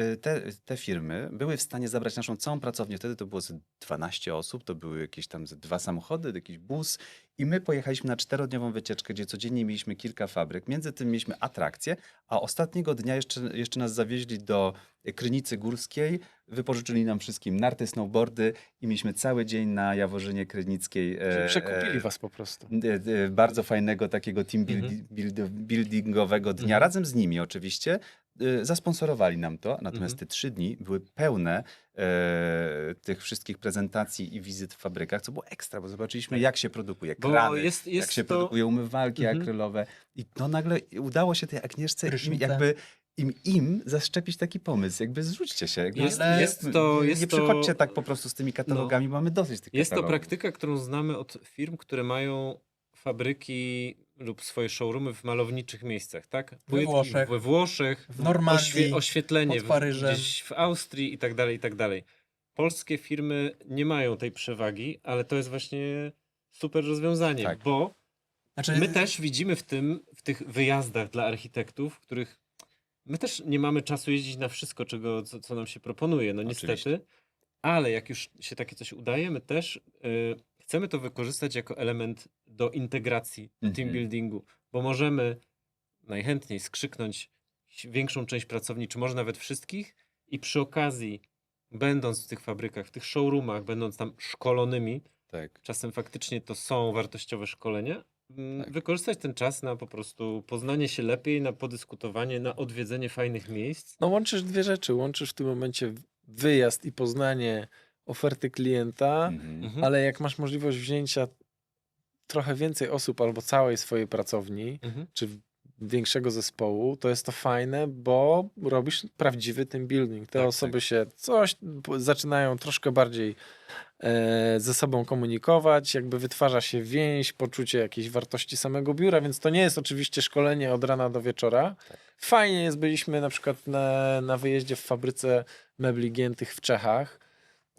te firmy były w stanie zabrać naszą całą pracownię. Wtedy to było ze 12 osób, to były jakieś tam ze 2 samochody, jakiś bus. I my pojechaliśmy na 4-dniową wycieczkę, gdzie codziennie mieliśmy kilka fabryk. Między tym mieliśmy atrakcje, a ostatniego dnia jeszcze nas zawieźli do Krynicy Górskiej. Wypożyczyli nam wszystkim narty, snowboardy i mieliśmy cały dzień na Jaworzynie Krynickiej. Przekupili was po prostu. Bardzo fajnego takiego team buildingowego dnia. Razem z nimi oczywiście. Zasponsorowali nam to, natomiast te 3 dni były pełne tych wszystkich prezentacji i wizyt w fabrykach, co było ekstra, bo zobaczyliśmy, jak się produkuje Bo krany, jest jak się to- produkuje umywalki akrylowe. I to nagle udało się tej Agnieszce Prysznice. jakby im zaszczepić taki pomysł, jakby zrzućcie się. Jakby Jest nie to- przychodźcie tak po prostu z tymi katalogami, mamy dosyć tych Jest to katalogów. praktyka, którą znamy od firm, które mają fabryki lub swoje showroomy w malowniczych miejscach, tak? Włoszech. We Włoszech, W Normandii, oświetlenie pod Paryżem. gdzieś w Austrii i tak dalej, i tak dalej. Polskie firmy nie mają tej przewagi, ale to jest właśnie super rozwiązanie, Tak. bo Znaczy, my też widzimy w tych wyjazdach dla architektów, w których my też nie mamy czasu jeździć na wszystko, co nam się proponuje, no niestety. Oczywiście. Ale jak już się takie coś udaje, my też chcemy to wykorzystać jako element do integracji team buildingu, bo możemy najchętniej skrzyknąć większą część pracowni, czy może nawet wszystkich i przy okazji, będąc w tych fabrykach, w tych showroomach, będąc tam szkolonymi, Tak. czasem faktycznie to są wartościowe szkolenia, Tak. wykorzystać ten czas na po prostu poznanie się lepiej, na podyskutowanie, na odwiedzenie fajnych miejsc. No łączysz dwie rzeczy. Łączysz w tym momencie wyjazd i poznanie oferty klienta, Mhm. ale jak masz możliwość wzięcia trochę więcej osób albo całej swojej pracowni, Mhm. czy większego zespołu, to jest to fajne, bo robisz prawdziwy team building. Te Tak, osoby się zaczynają troszkę bardziej ze sobą komunikować, jakby wytwarza się więź, poczucie jakiejś wartości samego biura, więc to nie jest oczywiście szkolenie od rana do wieczora. Fajnie jest, byliśmy na przykład na wyjeździe w fabryce mebli giętych w Czechach.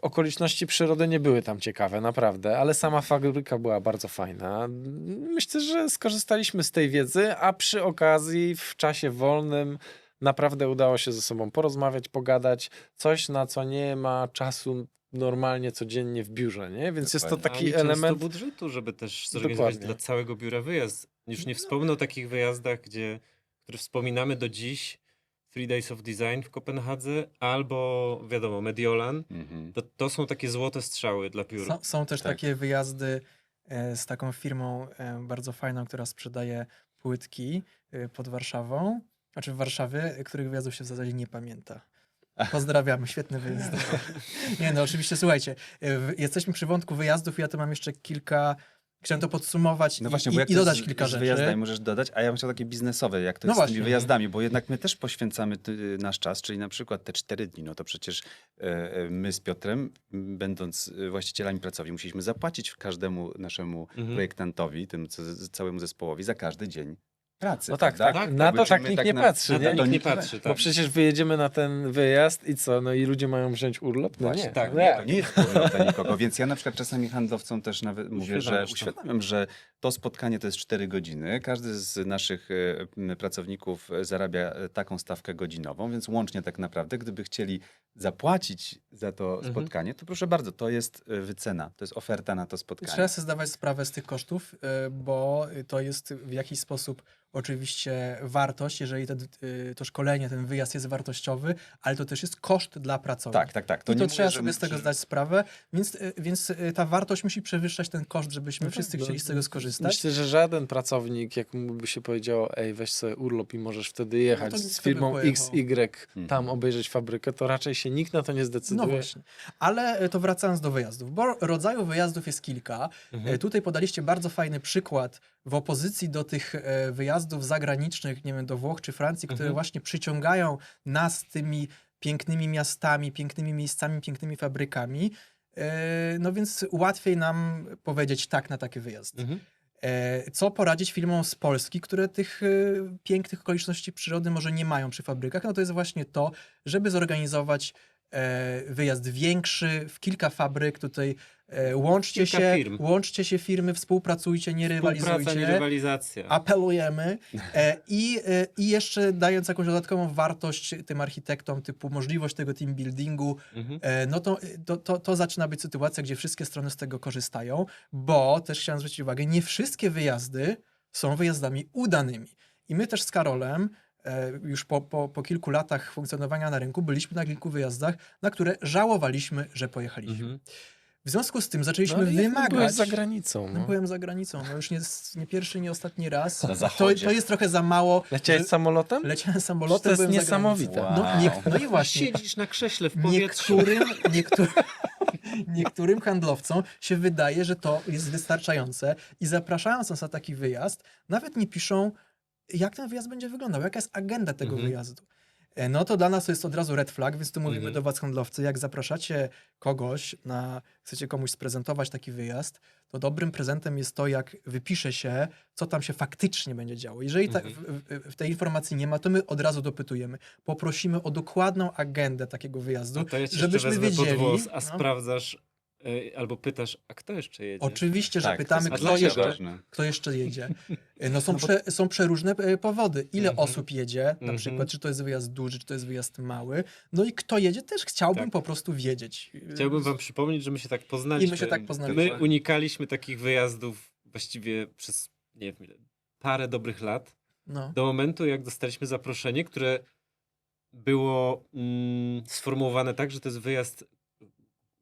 Okoliczności przyrody nie były tam ciekawe, naprawdę, ale sama fabryka była bardzo fajna. Myślę, że skorzystaliśmy z tej wiedzy, a przy okazji w czasie wolnym naprawdę udało się ze sobą porozmawiać, pogadać, coś na co nie ma czasu normalnie, codziennie w biurze, nie? Więc jest to Dokładnie. taki Ani często element... budżetu, żeby też zorganizować Dokładnie. dla całego biura wyjazd. Już nie wspomnę o takich wyjazdach, które wspominamy do dziś, 3 Days of Design w Kopenhadze, albo wiadomo, Mediolan. To są takie złote strzały dla biur. Są też Tak. takie wyjazdy z taką firmą bardzo fajną, która sprzedaje płytki pod Warszawą, znaczy w Warszawie, których wyjazdów się w zasadzie nie pamięta. Pozdrawiamy, świetny wyjazd. Nie no, oczywiście, słuchajcie, jesteśmy przy wątku wyjazdów, ja tu mam jeszcze kilka, chciałem to podsumować No właśnie, bo jak i to dodać jest kilka z rzeczy. wyjazdami możesz dodać, a ja bym chciał takie biznesowe, jak to No jest z tymi właśnie. wyjazdami, bo jednak my też poświęcamy nasz czas, czyli na przykład te 4 dni, no to przecież my z Piotrem, będąc właścicielami pracowni, musieliśmy zapłacić każdemu naszemu projektantowi, całemu zespołowi za każdy dzień pracy. No tak, prawda? tak. Na Jakby to czy tak my nikt nie patrzy, Na nie? to nikt nie nikt nie patrzy, Bo tak. przecież wyjedziemy na ten wyjazd i co? No i ludzie mają wziąć urlop? No Właśnie, nie. tak, No nie, jak? To nie jest wspólnota dla nikogo, więc ja na przykład czasami handlowcom też nawet mówię, że Uświadamiasz to. uświadamiam, że to spotkanie to jest 4 godziny. Każdy z naszych pracowników zarabia taką stawkę godzinową, więc łącznie tak naprawdę, gdyby chcieli zapłacić za to spotkanie, to proszę bardzo, to jest wycena, to jest oferta na to spotkanie. Trzeba sobie zdawać sprawę z tych kosztów, bo to jest w jakiś sposób oczywiście wartość, jeżeli to szkolenie, ten wyjazd jest wartościowy, ale to też jest koszt dla pracowni. Tak. I nie to mówię, trzeba że sobie z tego zdać sprawę, więc ta wartość musi przewyższać ten koszt, żebyśmy No tak, wszyscy no, chcieli z tego skorzystać. Myślę, że żaden pracownik, jak mu by się powiedziało, ej, weź sobie urlop i możesz wtedy jechać to z kto by firmą pojechał? XY tam Mhm. obejrzeć fabrykę, to raczej się nikt na to nie No zdecyduje. właśnie. Ale to wracając do wyjazdów, bo rodzaju wyjazdów jest kilka. Tutaj podaliście bardzo fajny przykład w opozycji do tych wyjazdów zagranicznych, nie wiem, do Włoch czy Francji, które właśnie przyciągają nas tymi pięknymi miastami, pięknymi miejscami, pięknymi fabrykami. No więc łatwiej nam powiedzieć tak na taki wyjazd. Co poradzić filmom z Polski, które tych pięknych okoliczności przyrody może nie mają przy fabrykach? No to jest właśnie to, żeby zorganizować wyjazd większy, w kilka fabryk, tutaj Kilka firm. łączcie się firmy, współpracujcie, nie Współpraca, nie rywalizujcie. rywalizacja. Apelujemy i jeszcze dając jakąś dodatkową wartość tym architektom, typu możliwość tego team buildingu, no to zaczyna być sytuacja, gdzie wszystkie strony z tego korzystają, bo też chciałem zwrócić uwagę, nie wszystkie wyjazdy są wyjazdami udanymi. I my też z Karolem już po kilku latach funkcjonowania na rynku byliśmy na kilku wyjazdach, na które żałowaliśmy, że pojechaliśmy. W związku z tym zaczęliśmy No, ale jak wymagać... byłeś za granicą. No, No. byłem za granicą, no już nie pierwszy, nie ostatni raz. Na zachodzie. To jest trochę za mało. Leciałeś że- samolotem? Leciałem samolotem, To jest byłem za niesamowite. granicą. No i właśnie, Siedzisz na krześle w powietrzu. niektórym handlowcom się wydaje, że to jest wystarczające i zapraszając nas na taki wyjazd, nawet nie piszą, jak ten wyjazd będzie wyglądał, jaka jest agenda tego wyjazdu. No to dla nas to jest od razu red flag, więc tu mówimy do was handlowcy, jak zapraszacie kogoś, chcecie komuś sprezentować taki wyjazd, to dobrym prezentem jest to, jak wypisze się, co tam się faktycznie będzie działo. Jeżeli w tej informacji nie ma, to my od razu dopytujemy. Poprosimy o dokładną agendę takiego wyjazdu, No to ja cię żebyśmy jeszcze wezmę wiedzieli. pod włos, a no. sprawdzasz albo pytasz, a kto jeszcze jedzie? Oczywiście, że Tak, to pytamy, jest kto jeszcze, ważne. kto jeszcze jedzie. No są przeróżne powody. Ile osób jedzie, na przykład, czy to jest wyjazd duży, czy to jest wyjazd mały. No i kto jedzie, też chciałbym Tak. po prostu wiedzieć. Chciałbym wam przypomnieć, że my się tak poznaliśmy. I my się tak poznaliśmy. My unikaliśmy takich wyjazdów właściwie przez, nie wiem ile, parę dobrych lat. No. Do momentu, jak dostaliśmy zaproszenie, które było sformułowane tak, że to jest wyjazd,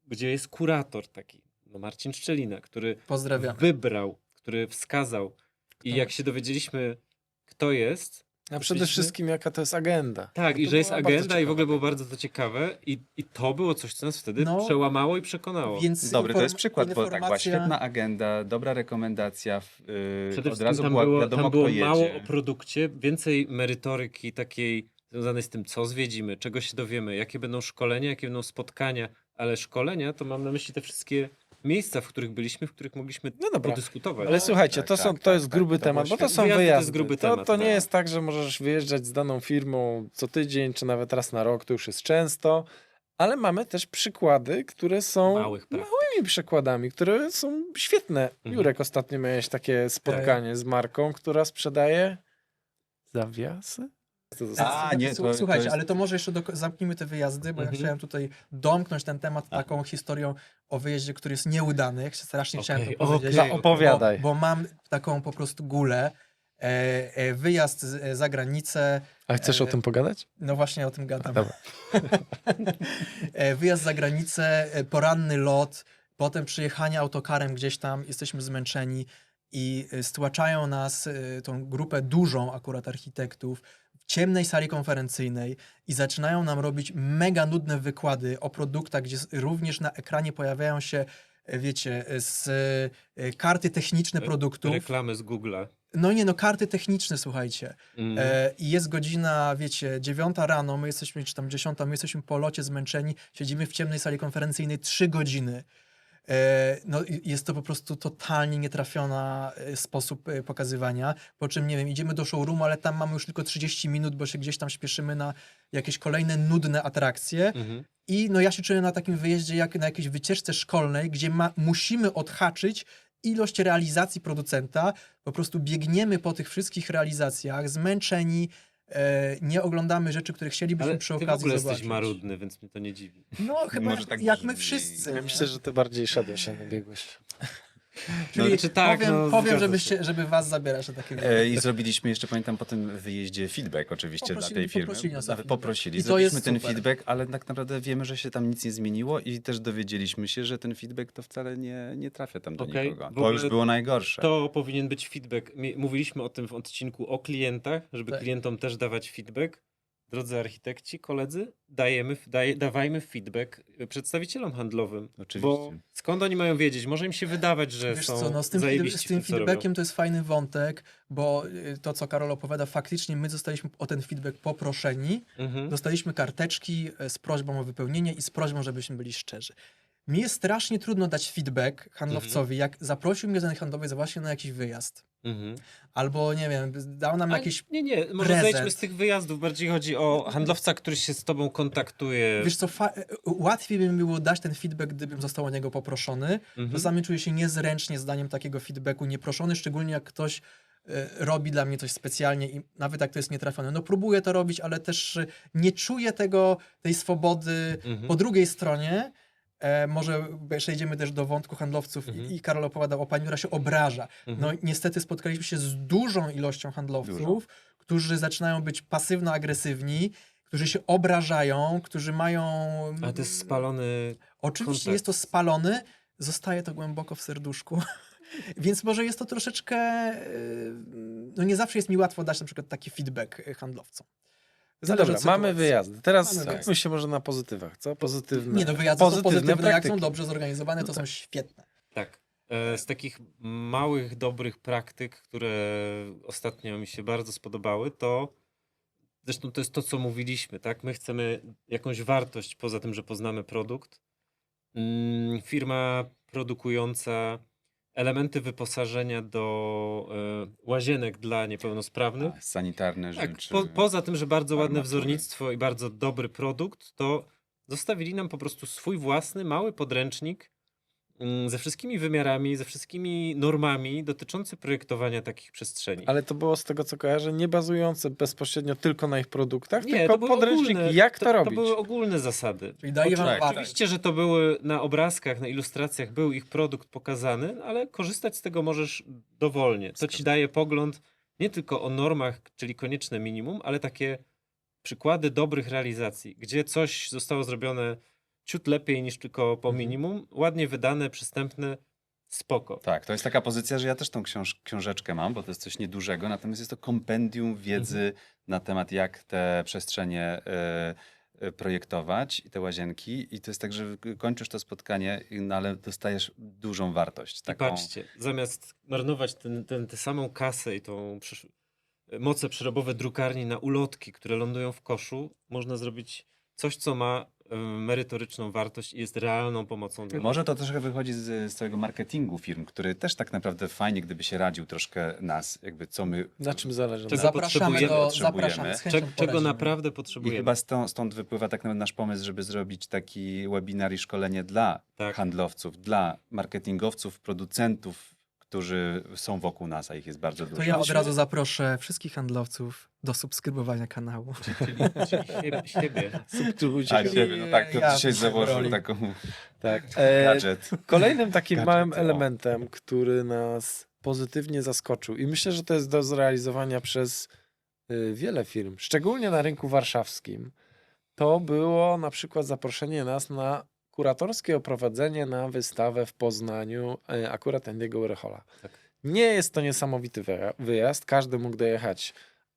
gdzie jest kurator taki, no Marcin Szczelina, który Pozdrawiamy. wybrał, który wskazał. I jak się dowiedzieliśmy, kto jest, A przede wszystkim jaka to jest agenda. tak, No i to że jest była bardzo agenda i w ogóle ciekawa było bardzo to ciekawe i to było coś, co nas wtedy No, przełamało i przekonało. Więc Dobry, to jest przykład, bo tak była informacja- świetna agenda, dobra rekomendacja, Przede od wszystkim razu tam była było, wiadomo, tam było kto jedzie. mało o produkcie, więcej merytoryki takiej związanej z tym, co zwiedzimy, czego się dowiemy, jakie będą szkolenia, jakie będą spotkania, ale szkolenia to mam na myśli te wszystkie miejsca, w których byliśmy, w których mogliśmy No dobra. podyskutować. Ale słuchajcie, tak, to jest tak, gruby to temat, było bo to są świetne. Wyjazdy to jest wyjazdy. gruby To temat, nie tak. jest tak, że możesz wyjeżdżać z daną firmą co tydzień, czy nawet raz na rok, to już jest często, ale mamy też przykłady, które są Małych praktyk. małymi przykładami, które są świetne. Jurek, ostatnio miałeś takie spotkanie z marką, która sprzedaje zawiasy? Co to za- A, nie, to Słuchajcie, jest- ale to może jeszcze zamknijmy te wyjazdy, bo ja chciałem tutaj domknąć ten temat taką historią o wyjeździe, który jest nieudany. Jak się strasznie chciałem to powiedzieć. okej. Opowiadaj. Bo mam taką po prostu gulę. Wyjazd za granicę. A chcesz o tym pogadać? No właśnie o tym gadam. Dobra. Wyjazd za granicę, poranny lot, potem przyjechanie autokarem gdzieś tam, jesteśmy zmęczeni i stłaczają nas, tą grupę dużą akurat architektów, ciemnej sali konferencyjnej i zaczynają nam robić mega nudne wykłady o produktach, gdzie również na ekranie pojawiają się, wiecie, karty techniczne produktów. Reklamy z Google'a. No nie, no karty techniczne, słuchajcie. I jest godzina, wiecie, 9 rano, my jesteśmy, czy tam 10, my jesteśmy po locie zmęczeni, siedzimy w ciemnej sali konferencyjnej 3 godziny. No jest to po prostu totalnie nietrafiona sposób pokazywania, po czym, nie wiem, idziemy do showroomu, ale tam mamy już tylko 30 minut, bo się gdzieś tam śpieszymy na jakieś kolejne nudne atrakcje. I no ja się czuję na takim wyjeździe jak na jakiejś wycieczce szkolnej, gdzie musimy odhaczyć ilość realizacji producenta, po prostu biegniemy po tych wszystkich realizacjach, zmęczeni, nie oglądamy rzeczy, które chcielibyśmy Ale przy ty w okazji ogóle zobaczyć. jesteś marudny, więc mnie to nie dziwi. No chyba Może tak jak my brzmi. wszyscy. Ja myślę, że ty bardziej szedłeś, a nie biegłeś. Czyli znaczy tak, powiem, no, zgadza się. żeby was zabierać na takie I zrobiliśmy jeszcze, pamiętam, po tym wyjeździe feedback oczywiście dla tej firmy. Poprosili nas o Nawet feedback. poprosili. I to Zrobiliśmy jest ten super. feedback, ale tak naprawdę wiemy, że się tam nic nie zmieniło i też dowiedzieliśmy się, że ten feedback to wcale nie trafia tam do Okej, nikogo. w To już ogóle było najgorsze. To powinien być feedback. Mówiliśmy o tym w odcinku o klientach, żeby Tak. klientom też dawać feedback. Drodzy architekci, koledzy, dawajmy feedback przedstawicielom handlowym. Oczywiście. Bo skąd oni mają wiedzieć? Może im się wydawać, że Wiesz są co, no z tym zajebiści w tym, co robią. feedbackiem to jest fajny wątek, bo to, co Karol opowiada, faktycznie my zostaliśmy o ten feedback poproszeni, Mhm. dostaliśmy karteczki z prośbą o wypełnienie i z prośbą, żebyśmy byli szczerzy. Mi jest strasznie trudno dać feedback handlowcowi, jak zaprosił mnie ten handlowiec właśnie na jakiś wyjazd. Mhm. Albo, nie wiem, dał nam A jakiś... nie, może prezent. zejdźmy z tych wyjazdów. Bardziej chodzi o handlowca, który się z tobą kontaktuje. Wiesz co, łatwiej by mi było dać ten feedback, gdybym został o niego poproszony. Mhm. Czasami czuję się niezręcznie z daniem takiego feedbacku nieproszony, szczególnie jak ktoś robi dla mnie coś specjalnie i nawet jak to jest nietrafione. No próbuję to robić, ale też nie czuję tej swobody Mhm. po drugiej stronie. Może przejdziemy też do wątku handlowców i Karol opowiadał o pani, która się obraża. No niestety spotkaliśmy się z dużą ilością handlowców, którzy zaczynają być pasywno-agresywni, którzy się obrażają, którzy mają... Ale to jest spalony... Oczywiście kontakt. jest to spalony, zostaje to głęboko w serduszku. Więc może jest to troszeczkę... No nie zawsze jest mi łatwo dać na przykład taki feedback handlowcom. No Zależy dobra, od mamy sytuacji. wyjazdy. Teraz Mamy skupmy wyjazdy. się może na pozytywach, co? Pozytywne. Nie no, wyjazdy są pozytywne, jak praktyki. są dobrze zorganizowane, to są świetne. Tak. Z takich małych, dobrych praktyk, które ostatnio mi się bardzo spodobały, to zresztą to jest to, co mówiliśmy, tak? My chcemy jakąś wartość poza tym, że poznamy produkt. Firma produkująca elementy wyposażenia do łazienek dla niepełnosprawnych. Sanitarne Tak, rzeczy. poza tym, że bardzo ładne armatury. wzornictwo i bardzo dobry produkt, to zostawili nam po prostu swój własny, mały podręcznik ze wszystkimi wymiarami, ze wszystkimi normami dotyczący projektowania takich przestrzeni. Ale to było z tego, co kojarzę, nie bazujące bezpośrednio tylko na ich produktach, Nie, tylko to były podręcznik, ogólne, jak to To robić. były ogólne zasady. Czyli daje wam Tak, wartość. Oczywiście, że to były na obrazkach, na ilustracjach był ich produkt pokazany, ale korzystać z tego możesz dowolnie. To ci daje pogląd nie tylko o normach, czyli konieczne minimum, ale takie przykłady dobrych realizacji, gdzie coś zostało zrobione ciut lepiej niż tylko po minimum, ładnie wydane, przystępne, spoko. Tak, to jest taka pozycja, że ja też tą książeczkę mam, bo to jest coś niedużego, natomiast jest to kompendium wiedzy na temat, jak te przestrzenie projektować i te łazienki. I to jest tak, że kończysz to spotkanie, no, ale dostajesz dużą wartość. I Taką... patrzcie, zamiast marnować tę samą kasę i tą moce przerobowe drukarni na ulotki, które lądują w koszu, można zrobić coś, co ma merytoryczną wartość i jest realną pomocą dla Może to troszkę wychodzi z całego marketingu firm, który też tak naprawdę fajnie, gdyby się radził troszkę nas, jakby co my... Na czym zależy? Czego Zapraszamy, potrzebujemy. zapraszamy z chęcią czego poradzimy. naprawdę I potrzebujemy. chyba stąd wypływa tak naprawdę nasz pomysł, żeby zrobić taki webinar i szkolenie dla Tak. handlowców, dla marketingowców, producentów, którzy są wokół nas, a ich jest bardzo dużo. To ja od razu zaproszę wszystkich handlowców do subskrybowania kanału. Siebie. Subskrybujcie. A, siebie, no tak, to Ja dzisiaj w założył roli. taką Tak. gadżet. Kolejnym takim Gadżet, małym o. elementem, który nas pozytywnie zaskoczył i myślę, że to jest do zrealizowania przez wiele firm, szczególnie na rynku warszawskim, to było na przykład zaproszenie nas na kuratorskie oprowadzenie na wystawę w Poznaniu akurat Andy'ego Warhola. Tak. Nie jest to niesamowity wyjazd, każdy mógł dojechać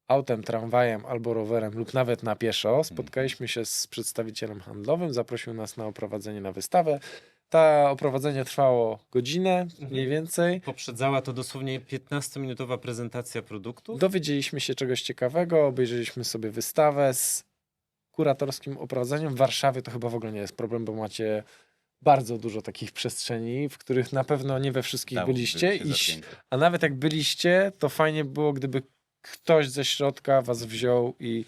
autem, tramwajem albo rowerem lub nawet na pieszo. Spotkaliśmy się z przedstawicielem handlowym, zaprosił nas na oprowadzenie na wystawę. To oprowadzenie trwało godzinę mniej więcej. Poprzedzała to dosłownie 15-minutowa prezentacja produktu. Dowiedzieliśmy się czegoś ciekawego, obejrzeliśmy sobie wystawę z kuratorskim oprowadzeniem. W Warszawie to chyba w ogóle nie jest problem, bo macie bardzo dużo takich przestrzeni, w których na pewno nie we wszystkich Dałoby byliście. się zorganizować. A nawet jak byliście, to fajnie było, gdyby ktoś ze środka was wziął i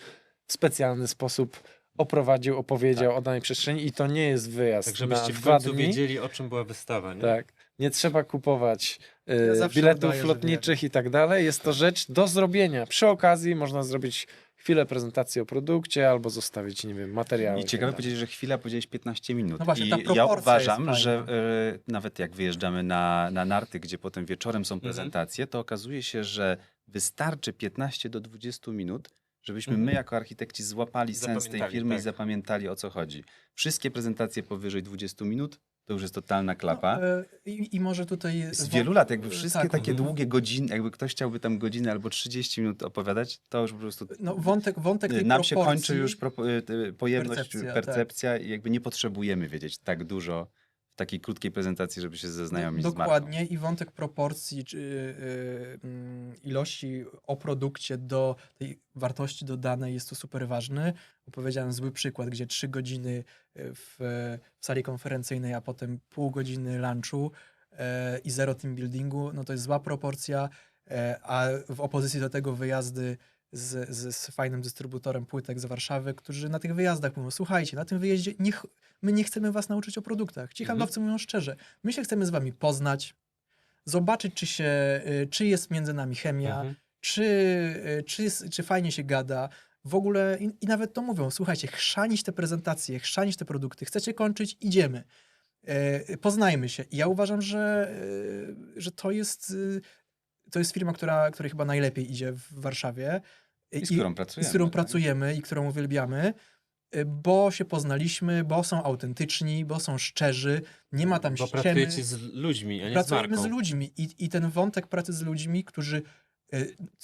w specjalny sposób oprowadził, opowiedział o danej przestrzeni i to nie jest wyjazd Tak, na żebyście w 2 końcu dni. wiedzieli, o czym była wystawa. Nie? Tak. Nie trzeba kupować Ja zawsze biletów udaję, że lotniczych wiem. i tak dalej. Jest to rzecz do zrobienia. Przy okazji można zrobić chwilę prezentacji o produkcie albo zostawić, nie wiem, materiały. I ciekawe powiedzieć, że chwila powiedziałeś 15 minut. No właśnie, ta I ja proporcja uważam, jest że fajna. nawet jak wyjeżdżamy na narty, gdzie potem wieczorem są prezentacje, to okazuje się, że wystarczy 15 do 20 minut, żebyśmy my jako architekci złapali sens tej Zapamiętali, firmy i tak. zapamiętali, o co chodzi. Wszystkie prezentacje powyżej 20 minut to już jest totalna klapa. I może tutaj... Z wielu lat, jakby wszystkie tak, takie długie godziny, jakby ktoś chciałby tam godzinę albo 30 minut opowiadać, to już po prostu No, wątek tej nam się proporcji, kończy już pojemność, percepcja, percepcja i jakby nie potrzebujemy wiedzieć tak dużo w takiej krótkiej prezentacji, żeby się zaznajomić z marką. Dokładnie i wątek proporcji czy ilości o produkcie do tej wartości dodanej jest tu super ważny. Opowiedziałem zły przykład, gdzie 3 godziny w sali konferencyjnej, a potem pół godziny lunchu i zero team buildingu, no to jest zła proporcja, a w opozycji do tego wyjazdy z fajnym dystrybutorem płytek z Warszawy, którzy na tych wyjazdach mówią, słuchajcie, na tym wyjeździe my nie chcemy was nauczyć o produktach. Ci handlowcy mówią szczerze, my się chcemy z wami poznać, zobaczyć, czy jest między nami chemia, Mhm. czy fajnie się gada. W ogóle i nawet to mówią, słuchajcie, chrzanić te prezentacje, chrzanić te produkty, chcecie kończyć, idziemy. Poznajmy się. I ja uważam, że to jest firma, której chyba najlepiej idzie w Warszawie. I z którą pracujemy. Z którą tak? pracujemy i którą uwielbiamy, bo się poznaliśmy, bo są autentyczni, bo są szczerzy, nie ma tam Bo ściemy. pracujecie z ludźmi, a nie z Pracujemy marką. z ludźmi i ten wątek pracy z ludźmi, którzy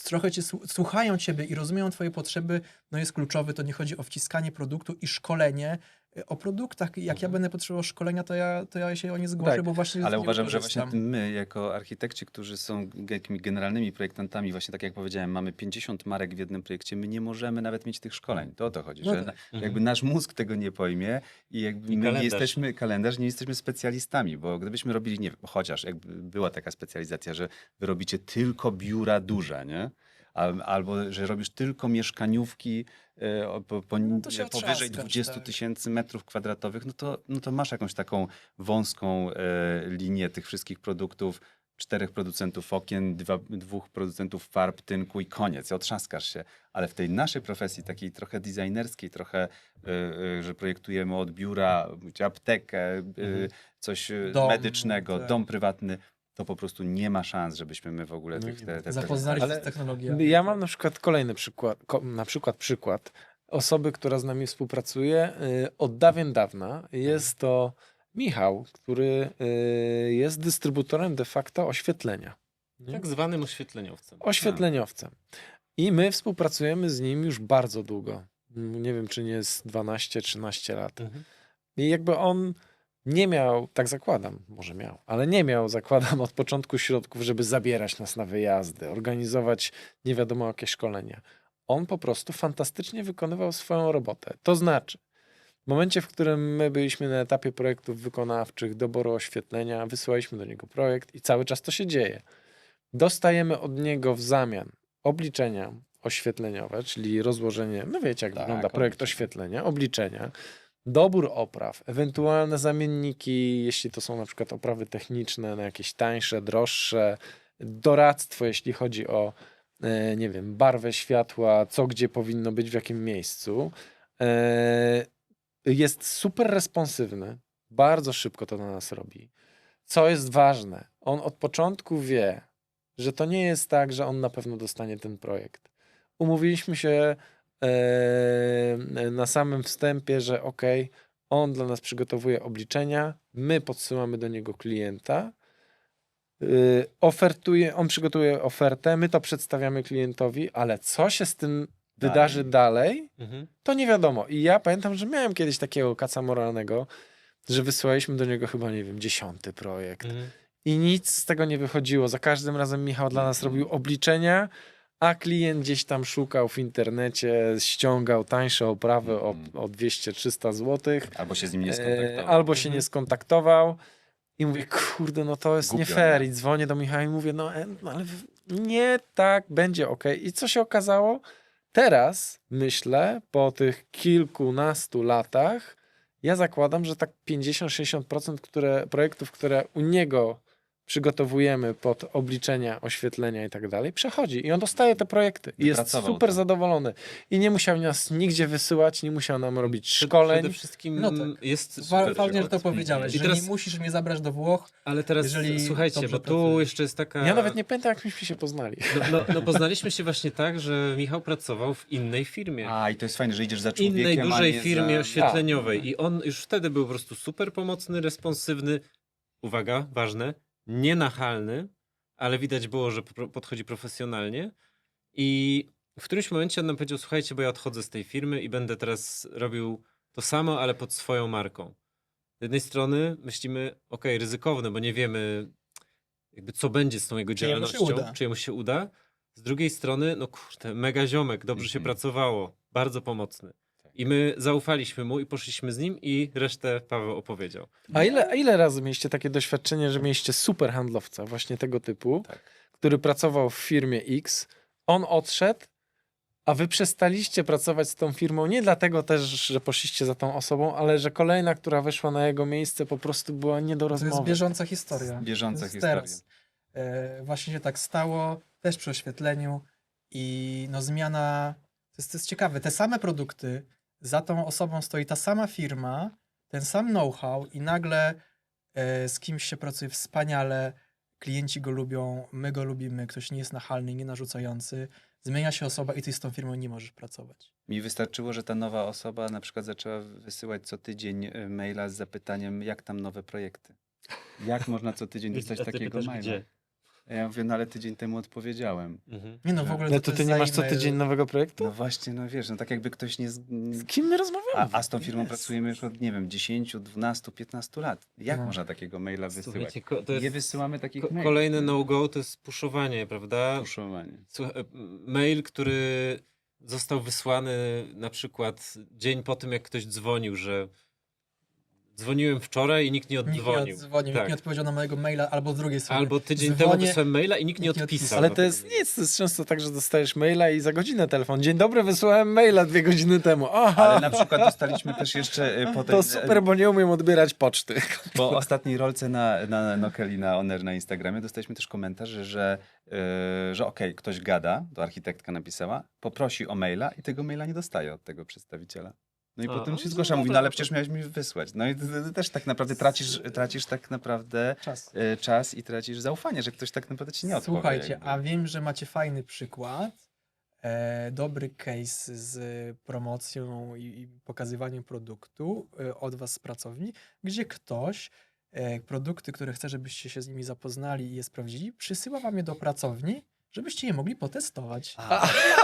trochę słuchają ciebie i rozumieją twoje potrzeby, no jest kluczowy. To nie chodzi o wciskanie produktu i szkolenie o produktach. Jak ja będę potrzebował szkolenia, to ja się o nie zgłoszę, Tak, bo właśnie Ale z niego uważam, że właśnie korzystam. my, jako architekci, którzy są jakimi generalnymi projektantami, właśnie tak jak powiedziałem, mamy 50 marek w jednym projekcie, my nie możemy nawet mieć tych szkoleń. To o to chodzi, No że tak. jakby nasz mózg tego nie pojmie i jakby I my nie kalendarz. jesteśmy, kalendarz, nie jesteśmy specjalistami, bo gdybyśmy robili, nie wiem, chociaż jakby była taka specjalizacja, że wy robicie tylko biura duże, nie? Albo że robisz tylko mieszkaniówki No to się powyżej otrzaskasz, 20 tak. tysięcy metrów kwadratowych, no to masz jakąś taką wąską linię tych wszystkich produktów, 4 producentów okien, 2 producentów farb, tynku i koniec, i otrzaskasz się. Ale w tej naszej profesji, takiej trochę designerskiej, trochę, że projektujemy od biura, aptekę, coś Dom, medycznego, tak. dom prywatny, to po prostu nie ma szans, żebyśmy my w ogóle No tych nie. te Zapoznali się Ale z technologiami. Ja mam na przykład kolejny przykład, przykład osoby, która z nami współpracuje od dawien dawna. Jest to Michał, który jest dystrybutorem de facto oświetlenia. Nie? Tak zwanym oświetleniowcem. Oświetleniowcem. I my współpracujemy z nim już bardzo długo. Nie wiem, czy nie jest 12-13 lat. Mhm. I jakby on nie miał, tak zakładam, może miał, ale nie miał, zakładam, od początku środków, żeby zabierać nas na wyjazdy, organizować nie wiadomo jakie szkolenia. On po prostu fantastycznie wykonywał swoją robotę. To znaczy, w momencie, w którym my byliśmy na etapie projektów wykonawczych, doboru oświetlenia, wysyłaliśmy do niego projekt i cały czas to się dzieje. Dostajemy od niego w zamian obliczenia oświetleniowe, czyli rozłożenie, no wiecie jak Tak, wygląda projekt oświetlenia, obliczenia, dobór opraw, ewentualne zamienniki, jeśli to są na przykład oprawy techniczne na jakieś tańsze, droższe, doradztwo, jeśli chodzi o, nie wiem, barwę światła, co gdzie powinno być, w jakim miejscu. Jest super responsywny, bardzo szybko to na nas robi. Co jest ważne, on od początku wie, że to nie jest tak, że on na pewno dostanie ten projekt. Umówiliśmy się na samym wstępie, że on dla nas przygotowuje obliczenia, my podsyłamy do niego klienta, on przygotuje ofertę, my to przedstawiamy klientowi, ale co się z tym wydarzy dalej, Mhm. to nie wiadomo. I ja pamiętam, że miałem kiedyś takiego kaca moralnego, że wysyłaliśmy do niego chyba, nie wiem, 10. projekt. Mhm. I nic z tego nie wychodziło. Za każdym razem Michał dla nas robił obliczenia, a klient gdzieś tam szukał w internecie, ściągał tańsze oprawy o 200-300 zł. Albo się z nim nie skontaktował. Albo się nie skontaktował. I mówię, kurde, no to jest Głupio, nie fair. nie? I dzwonię do Michała i mówię, no ale nie tak, będzie okej. I co się okazało? Teraz myślę, po tych kilkunastu latach, ja zakładam, że tak 50-60% projektów, które u niego przygotowujemy pod obliczenia, oświetlenia i tak dalej, przechodzi. I on dostaje te projekty. I jest Wypracował super to. zadowolony. I nie musiał nas nigdzie wysyłać, nie musiał nam robić Przede szkoleń. wszystkim No tak. jest Fajnie, super że to przykład. powiedziałeś, I że teraz- nie musisz mnie zabrać do Włoch. Ale teraz jeżeli słuchajcie, dobrze bo tu pracujesz. jeszcze jest taka... Ja nawet nie pamiętam, jak myśmy się poznali. No poznaliśmy się właśnie tak, że Michał pracował w innej firmie. A, i to jest fajne, że idziesz za człowiekiem, Innej a dużej nie firmie za... oświetleniowej. I on już wtedy był po prostu super pomocny, responsywny. Uwaga, ważne, nienachalny, ale widać było, że podchodzi profesjonalnie. I w którymś momencie on nam powiedział, słuchajcie, bo ja odchodzę z tej firmy i będę teraz robił to samo, ale pod swoją marką. Z jednej strony myślimy, okej, ryzykowne, bo nie wiemy jakby co będzie z tą jego Czy jemu się działalnością, uda. czy jemu się uda. Z drugiej strony, no kurde, mega ziomek, dobrze się pracowało, bardzo pomocny. I my zaufaliśmy mu i poszliśmy z nim i resztę Paweł opowiedział. A ile razy mieliście takie doświadczenie, że mieliście super handlowca właśnie tego typu, Tak. który pracował w firmie X, on odszedł, a wy przestaliście pracować z tą firmą nie dlatego też, że poszliście za tą osobą, ale że kolejna, która wyszła na jego miejsce, po prostu była nie do To jest rozmowy. bieżąca historia. Bieżąca To jest historia. teraz. Właśnie się tak stało, też przy oświetleniu i no zmiana, to jest ciekawe, te same produkty, za tą osobą stoi ta sama firma, ten sam know-how i nagle z kimś się pracuje wspaniale, klienci go lubią, my go lubimy, ktoś nie jest nachalny, nie narzucający, zmienia się osoba i ty z tą firmą nie możesz pracować. Mi wystarczyło, że ta nowa osoba na przykład zaczęła wysyłać co tydzień maila z zapytaniem, jak tam nowe projekty. Jak można co tydzień dostać A ty takiego pytasz, maila? gdzie? A ja mówię, no ale tydzień temu odpowiedziałem. Mhm. Nie no, w ogóle Ale to to ty jest nie za masz co e-mail. tydzień nowego projektu? No właśnie, no wiesz, no tak jakby ktoś nie... Z kim my rozmawiamy? A z tą firmą Jest. pracujemy już od, nie wiem, 10, 12, 15 lat. Jak No. można takiego maila wysyłać? Słuchajcie, to jest Nie wysyłamy takich maili. kolejny no-go, to jest puszowanie, prawda? Puszowanie. Mail, który został wysłany na przykład dzień po tym, jak ktoś dzwonił, że dzwoniłem wczoraj i nikt nie Nikt nie oddzwonił. odzwonił, Tak. nikt nie odpowiedział na mojego maila, albo z drugiej strony. Albo tydzień temu dzwonię, wysłałem maila i nikt nie nikt nie odpisał. odpisał. Ale na to jest tego maila. nic, to jest często tak, że dostajesz maila i za godzinę telefon. Dzień dobry, wysłałem maila 2 godziny temu. Aha, Ale na przykład dostaliśmy też jeszcze po tej... to super, bo nie umiem odbierać poczty. Po ostatniej rolce na Nokeli, na Oner na Instagramie dostaliśmy też komentarz, że okej, ktoś gada, to architektka napisała, poprosi o maila i tego maila nie dostaje od tego przedstawiciela. No i A, potem się no zgłasza, mówi, dobra, no ale no to- przecież miałeś mi wysłać. No i ty też tak naprawdę tracisz tak naprawdę Czas. czas i tracisz zaufanie, że ktoś tak naprawdę ci nie odpowie. Słuchajcie, jakby. a wiem, że macie fajny przykład, dobry case z promocją i pokazywaniem produktu od was z pracowni, gdzie ktoś produkty, które chce, żebyście się z nimi zapoznali i je sprawdzili, przysyła wam je do pracowni, żebyście je mogli potestować.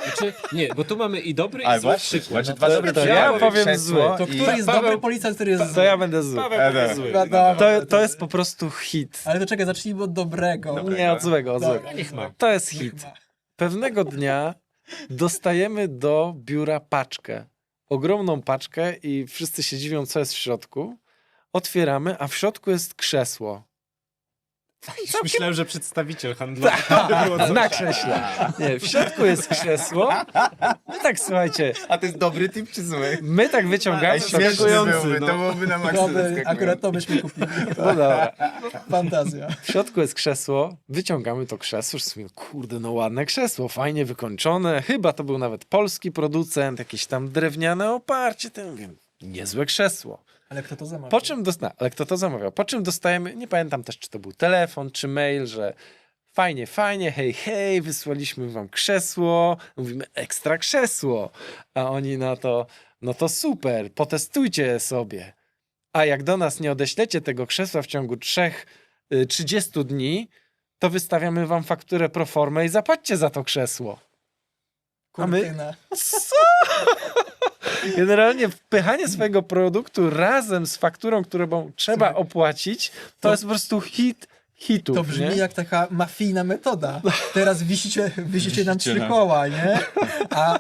Znaczy, nie, bo tu mamy i dobry, i Ale zły właśnie, przykład. właśnie dwa dobre to ja przykłady. powiem Krzesło zły. To i- który jest Paweł- dobry policjant, który jest To zły? ja będę zły. Paweł Ewa. będzie zły. Wiadomo. To jest po prostu hit. Ale to czekaj, zacznijmy od dobrego. Dobra. Nie, od złego, od Dobra, złego. niech ma. To jest Niech hit. ma. Pewnego dnia dostajemy do biura paczkę. Ogromną paczkę i wszyscy się dziwią, co jest w środku. Otwieramy, a w środku jest krzesło. Już myślałem, że przedstawiciel handlowy. Na krześle. Nie, w środku jest krzesło. My tak, słuchajcie, A to jest dobry tip czy zły? my tak wyciągamy. Byłby, no. to byłoby na To maksa by, akurat to byśmy kupili. No dobra. Fantazja. W środku jest krzesło, wyciągamy to krzesło, już sobie, kurde, no ładne krzesło, fajnie wykończone, chyba to był nawet polski producent, jakieś tam drewniane oparcie, to ja mówię, niezłe krzesło. Ale kto to zamawiał? Po czym ale kto to zamawiał? Po czym dostajemy, nie pamiętam też, czy to był telefon, czy mail, że fajnie, fajnie, hej, hej, wysłaliśmy wam krzesło, mówimy ekstra krzesło, a oni na to, no to super, potestujcie sobie. A jak do nas nie odeślecie tego krzesła w ciągu 30 dni, to wystawiamy wam fakturę pro forma i zapłaćcie za to krzesło. A my? Kurtyna. Co? Generalnie wpychanie swojego produktu razem z fakturą, którą trzeba Słuchaj, opłacić, to jest po prostu hit hitów. To brzmi nie? jak taka mafijna metoda. Teraz wisicie nam 3 nam. koła, nie?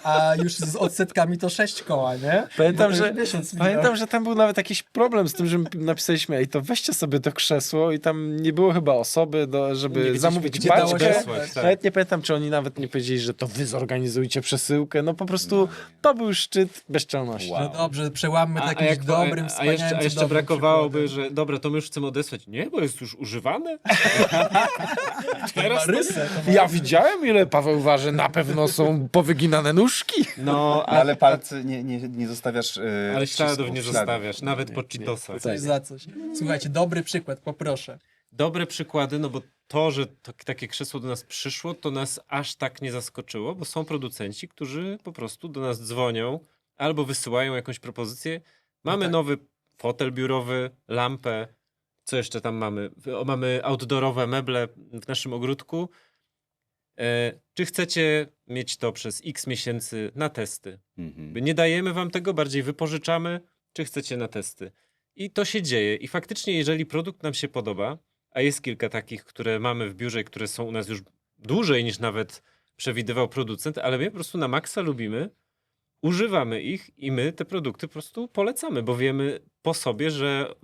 A już z odsetkami to 6 koła, nie? Pamiętam, Bo to że, już miesiąc minął. pamiętam, że tam był nawet jakiś problem z tym, że napisaliśmy, ej, to weźcie sobie to krzesło i tam nie było chyba osoby, Nie żeby wiedzieliśmy, zamówić gdzie dało paczkę. się wysłać, tak. Nawet nie pamiętam, czy oni nawet nie powiedzieli, że to wy zorganizujcie przesyłkę. No po prostu to był szczyt bezczelności. Wow. No dobrze, przełammy to jakimś dobrym, wspaniałym, a jeszcze cudownym brakowałoby, przykładem. że dobra, to my już chcemy odesłać. Nie, bo jest już używane. Teraz to Rysę, to Ja widziałem, ile Paweł waży, na pewno są powyginane nóżki. No, Ale palcy nie zostawiasz. ale śladów ścisków, nie śladów. zostawiasz, nawet po Cheetosach. coś za coś. Słuchajcie, dobry przykład, poproszę. Dobre przykłady, no bo to, że takie krzesło do nas przyszło, to nas aż tak nie zaskoczyło, bo są producenci, którzy po prostu do nas dzwonią albo wysyłają jakąś propozycję. Mamy tak. nowy fotel biurowy, lampę, co jeszcze tam mamy? Mamy outdoorowe meble w naszym ogródku. Czy chcecie mieć to przez x miesięcy na testy? Mhm. Nie dajemy wam tego, bardziej wypożyczamy, czy chcecie na testy. I to się dzieje. I faktycznie, jeżeli produkt nam się podoba, a jest kilka takich, które mamy w biurze i które są u nas już dłużej niż nawet przewidywał producent, ale my po prostu na maksa lubimy, używamy ich i my te produkty po prostu polecamy, bo wiemy po sobie, że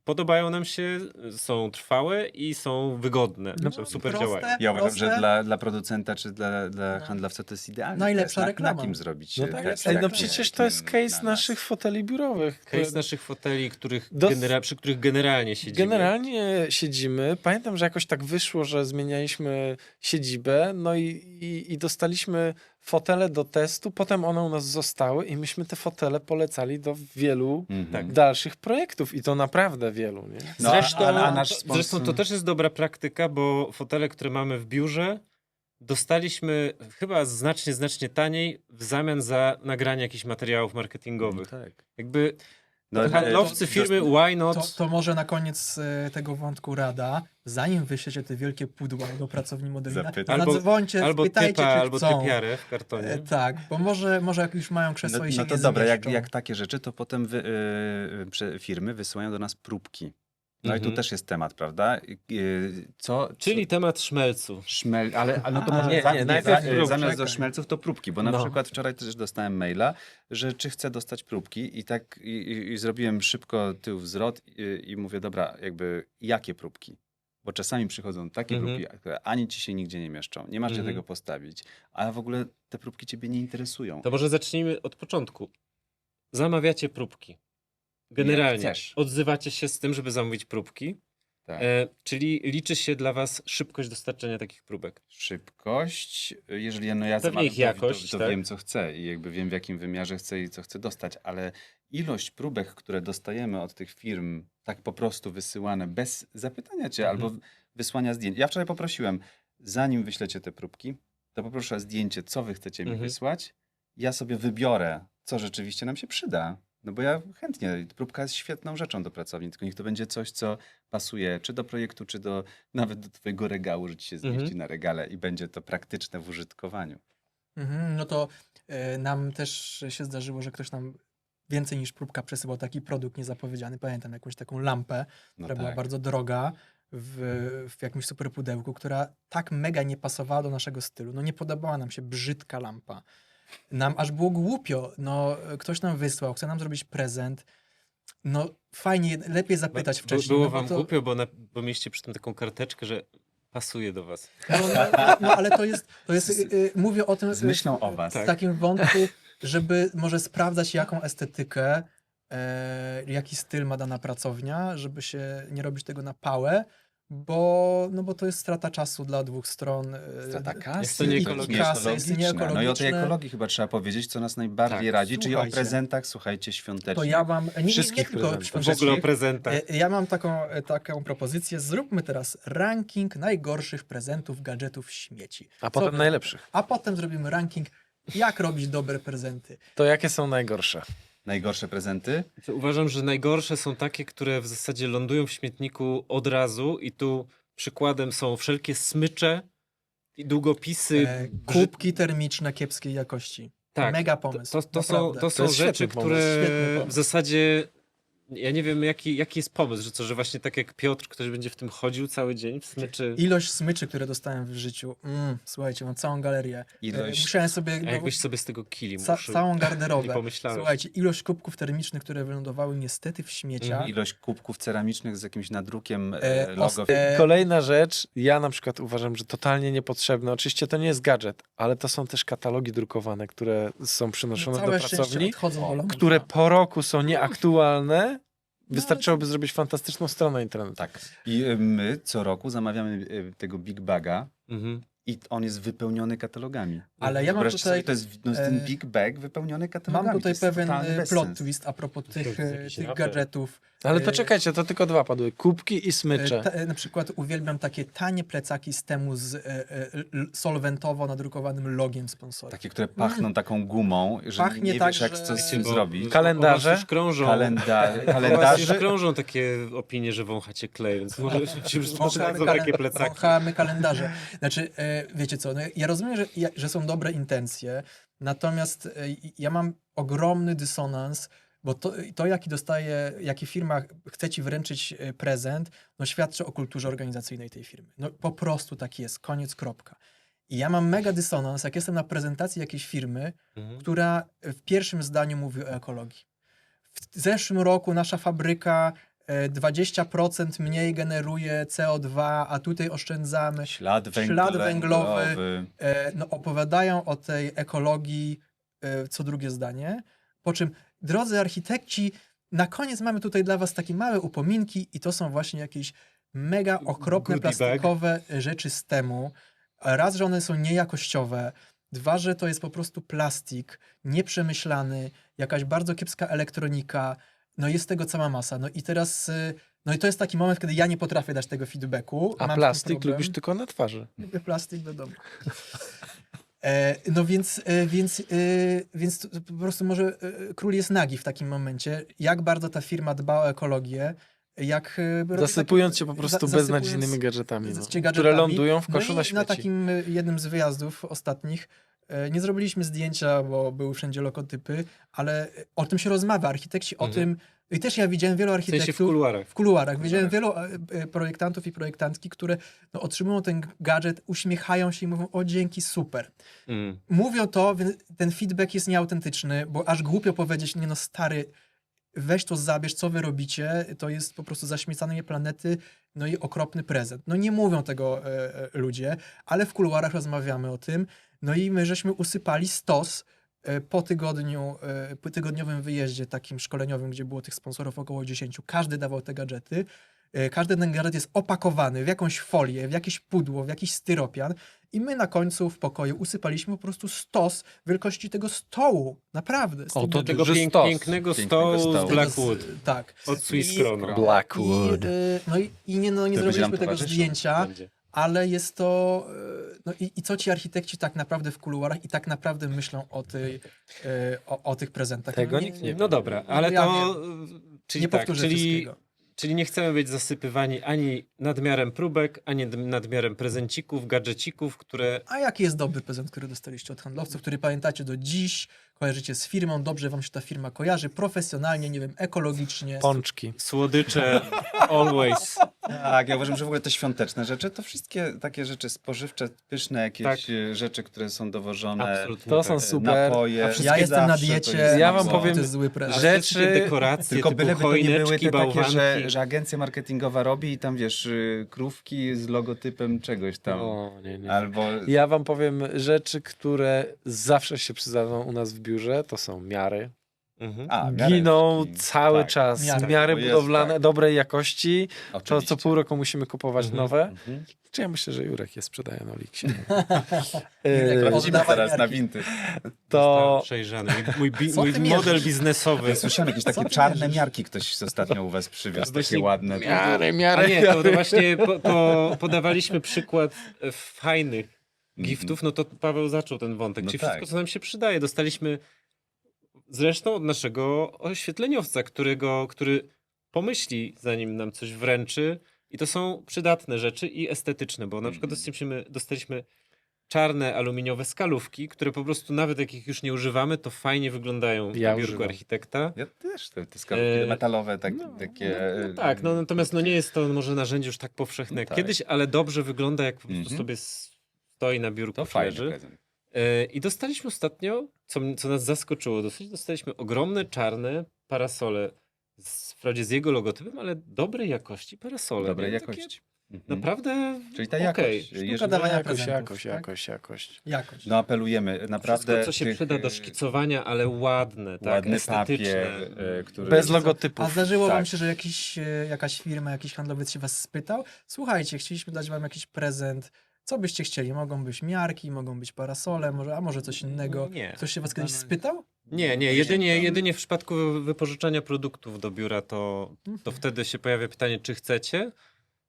podobają nam się, są trwałe i są wygodne. No, Są super proste. działają. Ja uważam, Proste. że dla producenta czy dla No. handlowca to jest idealne. Najlepsza test. reklama. Na kim zrobić No, tak, test? ej, no tak, przecież jak to jest na case nas. naszych foteli biurowych. Case naszych foteli, Dos- przy których generalnie siedzimy. Generalnie siedzimy. Pamiętam, że jakoś tak wyszło, że zmienialiśmy siedzibę, no i dostaliśmy fotele do testu, potem one u nas zostały i myśmy te fotele polecali do wielu Mhm. dalszych projektów i to naprawdę wielu, nie? No, Zresztą, a nasz zresztą to sponsor- też jest dobra praktyka, bo fotele, które mamy w biurze, dostaliśmy chyba znacznie taniej w zamian za nagranie jakichś materiałów marketingowych. Tak. Jakby No, handlowcy firmy Why Not? To może na koniec tego wątku rada, zanim wyślecie te wielkie pudła do pracowni Modelina, Zapytaj. zadzwońcie, Albo spytajcie, typa, czy albo chcą. typiarę w kartonie. Tak, bo może jak już mają krzesło i się No nie to dobra, zmieszczą. jak takie rzeczy, to potem firmy wysyłają do nas próbki. No i Mhm. tu też jest temat, prawda? Czyli temat szmelcu. Szmel, ale no to A, może nie, najpierw próbki. zamiast do Czekaj. szmelców to próbki, bo na No. przykład wczoraj też dostałem maila, że czy chcę dostać próbki i tak i zrobiłem szybko tył wzrot i mówię, dobra, jakby jakie próbki? Bo czasami przychodzą takie Mhm. próbki, które ani ci się nigdzie nie mieszczą, nie masz gdzie Mhm. tego postawić, a w ogóle te próbki ciebie nie interesują. To może zacznijmy od początku. Zamawiacie próbki. Generalnie Jak chcesz. odzywacie się z tym, żeby zamówić próbki. Tak. Czyli liczy się dla was szybkość dostarczenia takich próbek. Szybkość, jeżeli ja Pewnie zamawiam, ich jakość, to tak? wiem, co chcę i jakby wiem, w jakim wymiarze chcę i co chcę dostać, ale ilość próbek, które dostajemy od tych firm, tak po prostu wysyłane, bez zapytania cię Mhm. albo wysłania zdjęć. Ja wczoraj poprosiłem, zanim wyślecie te próbki, to poproszę o zdjęcie, co wy chcecie mi Mhm. wysłać. Ja sobie wybiorę, co rzeczywiście nam się przyda. No bo ja chętnie, próbka jest świetną rzeczą do pracowni, tylko niech to będzie coś, co pasuje czy do projektu, czy nawet do twojego regału, że ci się zmieści Mhm. na regale i będzie to praktyczne w użytkowaniu. No to nam też się zdarzyło, że ktoś nam więcej niż próbka przesyłał taki produkt niezapowiedziany. Pamiętam jakąś taką lampę, No która była tak. bardzo droga w jakimś super pudełku, która tak mega nie pasowała do naszego stylu. No nie podobała nam się brzydka lampa. Nam aż było głupio. No ktoś nam wysłał, chce nam zrobić prezent. No fajnie, lepiej zapytać wcześniej. Było no, bo wam to, głupio, bo mieliście przy tym taką karteczkę, że pasuje do was. no ale to jest mówię o tym Z myślą o was. Tak. w takim wątku, żeby może sprawdzać jaką estetykę, jaki styl ma dana pracownia, żeby się nie robić tego na pałę, bo to jest strata czasu dla dwóch stron. Strata Jest kasy, to nieekologiczne. Jest to nieekologiczne. No i o tej ekologii chyba trzeba powiedzieć, co nas najbardziej Tak, radzi, czyli o słuchajcie. prezentach, słuchajcie, świątecznych. To ja mam, nie Wszystkich tylko prezentów. W świątecznych. ogóle o prezentach. Ja mam taką propozycję. Zróbmy teraz ranking najgorszych prezentów, gadżetów, śmieci. A potem wy- najlepszych. A potem zrobimy ranking, jak robić dobre prezenty. To jakie są najgorsze? Najgorsze prezenty? To uważam, że najgorsze są takie, które w zasadzie lądują w śmietniku od razu i tu przykładem są wszelkie smycze i długopisy. Kubki termiczne kiepskiej jakości. Tak, Mega pomysł. To są, naprawdę. to są jest rzeczy, świetny pomysł. które Świetny pomysł. w zasadzie ja nie wiem jaki jest pomysł, że właśnie tak jak Piotr, ktoś będzie w tym chodził cały dzień w smyczy. Ilość smyczy, które dostałem w życiu. Słuchajcie, mam całą galerię. Ilość- Musiałem sobie A jakbyś sobie z tego kili całą nie garderobę. pomyślałeś. Słuchajcie, ilość kubków termicznych, które wylądowały niestety w śmieciach. Ilość kubków ceramicznych z jakimś nadrukiem E, logo. Kolejna rzecz, ja na przykład uważam, że totalnie niepotrzebne. Oczywiście to nie jest gadżet, ale to są też katalogi drukowane, które są przynoszone do Całe szczęście pracowni, odchodzą do lamusa. które po roku są nieaktualne. No, Wystarczyłoby zrobić fantastyczną stronę internetową. Tak. I my co roku zamawiamy tego Big Baga Mhm. i on jest wypełniony katalogami. Ale ja mam Wyobraźcie tutaj, sobie, to jest ten e, Big Bag wypełniony katalogami. mam To tutaj jest pewien totalny plot bezsens. twist a propos To tych, jest jakiś tych raper. gadżetów. Ale to E, czekajcie, to tylko dwa padły. Kubki i smycze. Na przykład uwielbiam takie tanie plecaki z temu z solwentowo nadrukowanym logiem sponsora. Takie, które pachną taką gumą, że Pachnie nie tak, wiesz jak że- coś z tym Bo zrobić. Kalendarze? o was już krążą, Kalendarze. o was już krążą takie opinie, że wąchacie klej, więc może ci już sprzedadzą takie plecaki. Wąchamy kalendarze. Znaczy, wiecie co, no ja rozumiem, że są dobre intencje, natomiast ja mam ogromny dysonans, bo to jaki firma chce ci wręczyć prezent, no świadczy o kulturze organizacyjnej tej firmy. No po prostu tak jest, koniec, kropka. I ja mam mega dysonans, jak jestem na prezentacji jakiejś firmy, Mhm. która w pierwszym zdaniu mówi o ekologii. W zeszłym roku nasza fabryka 20% mniej generuje CO2, a tutaj oszczędzamy. Ślad Ślad węglowy. węglowy. No, opowiadają o tej ekologii co drugie zdanie. Po czym, drodzy architekci, na koniec mamy tutaj dla was takie małe upominki i to są właśnie jakieś mega okropne Goodie bag. plastikowe rzeczy z temu. Raz, że one są niejakościowe. Dwa, że to jest po prostu plastik, nieprzemyślany, jakaś bardzo kiepska elektronika. No jest tego cała masa. No i teraz, no i to jest taki moment, kiedy ja nie potrafię dać tego feedbacku. A Mam plastik ten problem. lubisz tylko na twarzy. Lubię plastik, wiadomo. No więc to po prostu może król jest nagi w takim momencie. Jak bardzo ta firma dba o ekologię, jak... Zasypując się po prostu zasypując- beznadziejnymi gadżetami, no, cię gadżetami. które lądują w koszu no i na śmieci. na takim jednym z wyjazdów ostatnich nie zrobiliśmy zdjęcia, bo były wszędzie logotypy, ale o tym się rozmawia. Architekci o tym... I też ja widziałem wielu W architektów... sensie w kuluarach. W kuluarach. Widziałem wielu projektantów i projektantki, które no, otrzymują ten gadżet, uśmiechają się i mówią: o, dzięki, super. Mm. Mówią to, więc ten feedback jest nieautentyczny, bo aż głupio powiedzieć: nie no stary, weź to zabierz, co wy robicie, to jest po prostu zaśmiecanie planety, no i okropny prezent. No nie mówią tego ludzie, ale w kuluarach rozmawiamy o tym, no i my żeśmy usypali stos po tygodniowym wyjeździe takim szkoleniowym, gdzie było tych sponsorów około 10, każdy dawał te gadżety. Każdy ten gadżet jest opakowany w jakąś folię, w jakieś pudło, w jakiś styropian i my na końcu w pokoju usypaliśmy po prostu stos wielkości tego stołu. Naprawdę. z O, tym to gadżetem. Tego Duży stos. pięknego Pięknego stołu z stołu. Blackwood. Tak. Od Swiss I- Chrono. Blackwood. No i nie będzie zrobiliśmy nam tego towarzyszył. zdjęcia, Będzie. ale jest to... No i co ci architekci tak naprawdę w kuluarach i tak naprawdę myślą o tych prezentach? Tego No nikt nie wie. No dobra, ale ja to... Czyli Nie tak, powtórzę czyli wszystkiego. Czyli nie chcemy być zasypywani ani nadmiarem próbek, ani nadmiarem prezencików, gadżecików, które... A jaki jest dobry prezent, który dostaliście od handlowców, który pamiętacie do dziś, kojarzycie z firmą, dobrze wam się ta firma kojarzy, profesjonalnie, nie wiem, ekologicznie. Pączki. Słodycze always. Tak, ja uważam, że w ogóle te świąteczne rzeczy, to wszystkie takie rzeczy spożywcze, pyszne jakieś Tak. Rzeczy, które są dowożone, Absolutnie. To są tak. super. napoje. Ja wszystkie jestem na zawsze to diecie. jest Ja wam bardzo- powiem, to jest zły prezent. że- Wszystkie Rzeczy- dekoracje, Tylko typu byleby to nie były choineczki, te takie, bałwanki. że agencja marketingowa robi i tam wiesz, krówki z logotypem czegoś tam. O, nie. Albo Ja wam powiem rzeczy, które zawsze się przydarzą u nas w biurze, to są miary. Mhm. Giną miareczki. cały Tak, czas. Miary. Miary To jest budowlane tak. dobrej jakości. To oczywiście. co pół roku musimy kupować Mhm. nowe. Mhm. Czy ja myślę, że Jurek je sprzedaje na Oliksie. Jurek, Sprawdzimy Oddawaj teraz na miarki. winty. To Przejrzany. Mój Co mój ty model mierzysz? Ja biznesowy. słyszałem jakieś Co takie ty czarne mierzysz? miarki ktoś ostatnio u was przywiózł, Właśnie takie ładne. A nie, to właśnie podawaliśmy przykład fajnych giftów, no to Paweł zaczął ten wątek. No Czyli tak. wszystko, co nam się przydaje. Dostaliśmy zresztą od naszego oświetleniowca, który pomyśli, zanim nam coś wręczy, I to są przydatne rzeczy i estetyczne, bo na przykład dostaliśmy czarne aluminiowe skalówki, które po prostu nawet jak ich już nie używamy, to fajnie wyglądają Ja na biurku używam. architekta. Ja też te skarpetki metalowe, takie... No tak, no natomiast no nie jest to może narzędzie już tak powszechne No jak tak. kiedyś, ale dobrze wygląda, jak po prostu sobie stoi na biurku, To czy fajny leży. prezent. I dostaliśmy ostatnio, co nas zaskoczyło dosyć, dostaliśmy ogromne czarne parasole, wprawdzie z jego logotypem, ale dobrej jakości parasole. Dobrej nie? Takie jakości. Mhm. Naprawdę Czyli ta okej. jakość. Sztuka Jeżeli- dawania Jakość, prezentów, jakość. Jakość. No apelujemy, naprawdę... Wszystko, co się przyda do szkicowania, ale ładne, tak, Ładny estetyczne. papier, który... Bez A logotypów. zdarzyło wam tak. się, że jakaś firma, jakiś handlowiec się was spytał? Słuchajcie, chcieliśmy dać wam jakiś prezent. Co byście chcieli? Mogą być miarki, mogą być parasole, a może coś innego. Nie. Ktoś się was kiedyś spytał? Nie, jedynie w przypadku wypożyczania produktów do biura to wtedy się pojawia pytanie, czy chcecie,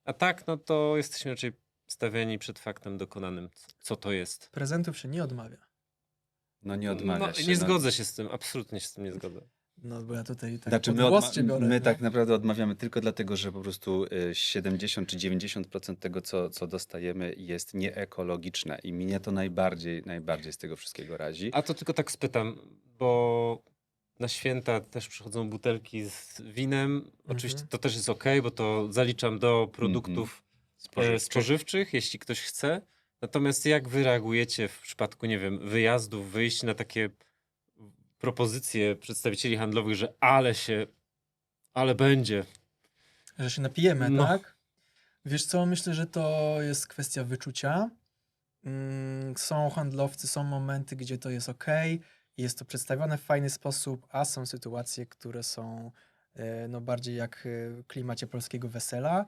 a tak, no to jesteśmy raczej stawiani przed faktem dokonanym, co to jest. Prezentów się nie odmawia. No nie odmawia No, się. nie zgodzę się z tym, absolutnie się z tym nie zgodzę. No bo ja tutaj tak Znaczy pod głos cię biorę. my no. tak naprawdę odmawiamy tylko dlatego, że po prostu 70 czy 90% tego, co dostajemy, jest nieekologiczne i mnie to najbardziej z tego wszystkiego razi. A to tylko tak spytam, bo na święta też przychodzą butelki z winem. Oczywiście to też jest okej, bo to zaliczam do produktów spożywczych, jeśli ktoś chce. Natomiast jak wy reagujecie w przypadku, nie wiem, wyjazdów, wyjść na takie propozycje przedstawicieli handlowych, że ale będzie. Że się napijemy, No. tak? Wiesz co, myślę, że to jest kwestia wyczucia. Są handlowcy, są momenty, gdzie to jest jest to przedstawione w fajny sposób, a są sytuacje, które są no, bardziej jak w klimacie polskiego wesela.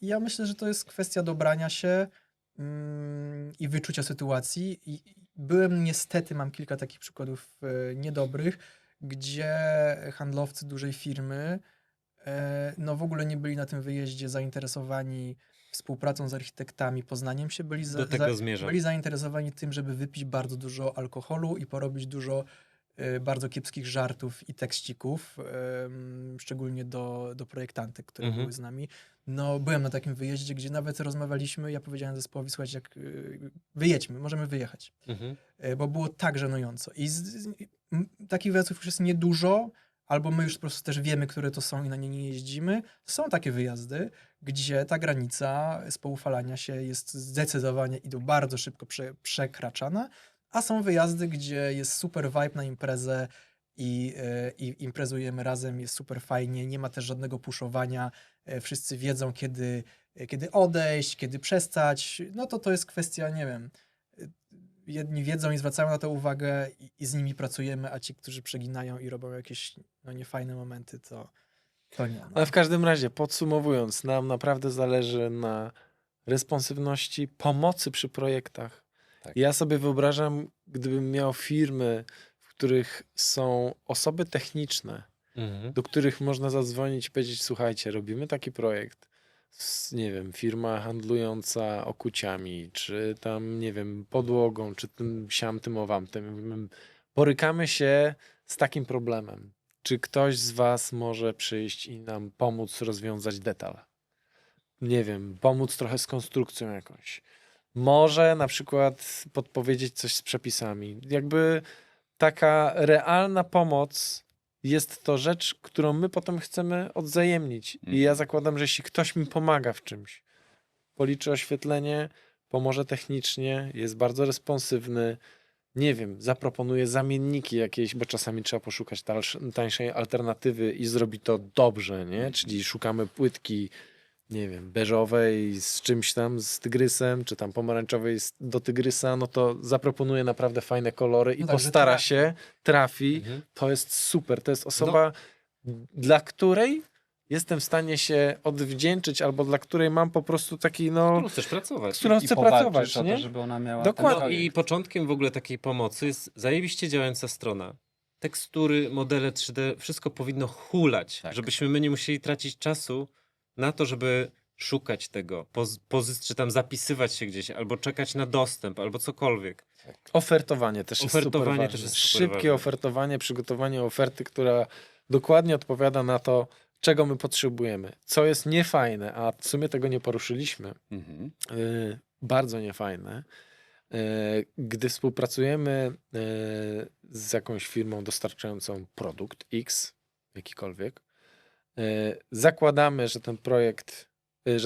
I ja myślę, że to jest kwestia dobrania się i wyczucia sytuacji. I niestety, mam kilka takich przykładów niedobrych, gdzie handlowcy dużej firmy no w ogóle nie byli na tym wyjeździe zainteresowani współpracą z architektami, poznaniem się, Do tego zmierzam. byli zainteresowani tym, żeby wypić bardzo dużo alkoholu i porobić dużo bardzo kiepskich żartów i tekścików, szczególnie do projektantek, które były z nami. No, byłem na takim wyjeździe, gdzie nawet rozmawialiśmy, ja powiedziałem zespołowi, słuchajcie, jak wyjedźmy, możemy wyjechać, bo było tak żenująco. I takich wyjazdów już jest niedużo, albo my już po prostu też wiemy, które to są i na nie nie jeździmy. Są takie wyjazdy, gdzie ta granica spoufalania się jest zdecydowanie i to bardzo szybko przekraczana, a są wyjazdy, gdzie jest super vibe na imprezę i imprezujemy razem, jest super fajnie, nie ma też żadnego puszowania, wszyscy wiedzą, kiedy odejść, kiedy przestać. No to jest kwestia, nie wiem, jedni wiedzą i zwracają na to uwagę i z nimi pracujemy, a ci, którzy przeginają i robią jakieś no, niefajne momenty, to nie. No. Ale w każdym razie, podsumowując, nam naprawdę zależy na responsywności, pomocy przy projektach. Tak. Ja sobie wyobrażam, gdybym miał firmy, w których są osoby techniczne, do których można zadzwonić i powiedzieć, słuchajcie, robimy taki projekt, nie wiem, firma handlująca okuciami, czy tam, nie wiem, podłogą, czy tym siam, tym owam, tym. Borykamy się z takim problemem. Czy ktoś z was może przyjść i nam pomóc rozwiązać detal? Nie wiem, pomóc trochę z konstrukcją jakąś. Może na przykład podpowiedzieć coś z przepisami. Jakby taka realna pomoc jest to rzecz, którą my potem chcemy odwzajemnić. I ja zakładam, że jeśli ktoś mi pomaga w czymś, policzy oświetlenie, pomoże technicznie, jest bardzo responsywny, nie wiem, zaproponuje zamienniki jakieś, bo czasami trzeba poszukać tańszej alternatywy i zrobi to dobrze, nie? Czyli szukamy płytki, nie wiem, beżowej z czymś tam, z tygrysem, czy tam pomarańczowej do tygrysa, no to zaproponuje naprawdę fajne kolory i No tak, że postara trafi. się, trafi. To jest super. To jest osoba, dla której jestem w stanie się odwdzięczyć, albo dla której mam po prostu taki, no, którą chcesz pracować. z którą I chcę powalczysz pracować, o nie? to, żeby ona miała... Dokładnie. No i początkiem w ogóle takiej pomocy jest zajebiście działająca strona. Tekstury, modele 3D, wszystko powinno hulać, Tak. żebyśmy my nie musieli tracić czasu na to, żeby szukać tego, czy tam zapisywać się gdzieś, albo czekać na dostęp, albo cokolwiek. Ofertowanie też jest super Ofertowanie ważne. też jest super Szybkie ważne. ofertowanie, przygotowanie oferty, która dokładnie odpowiada na to, czego my potrzebujemy, co jest niefajne, a w sumie tego nie poruszyliśmy, Mhm. bardzo niefajne, gdy współpracujemy z jakąś firmą dostarczającą produkt X, jakikolwiek, zakładamy, że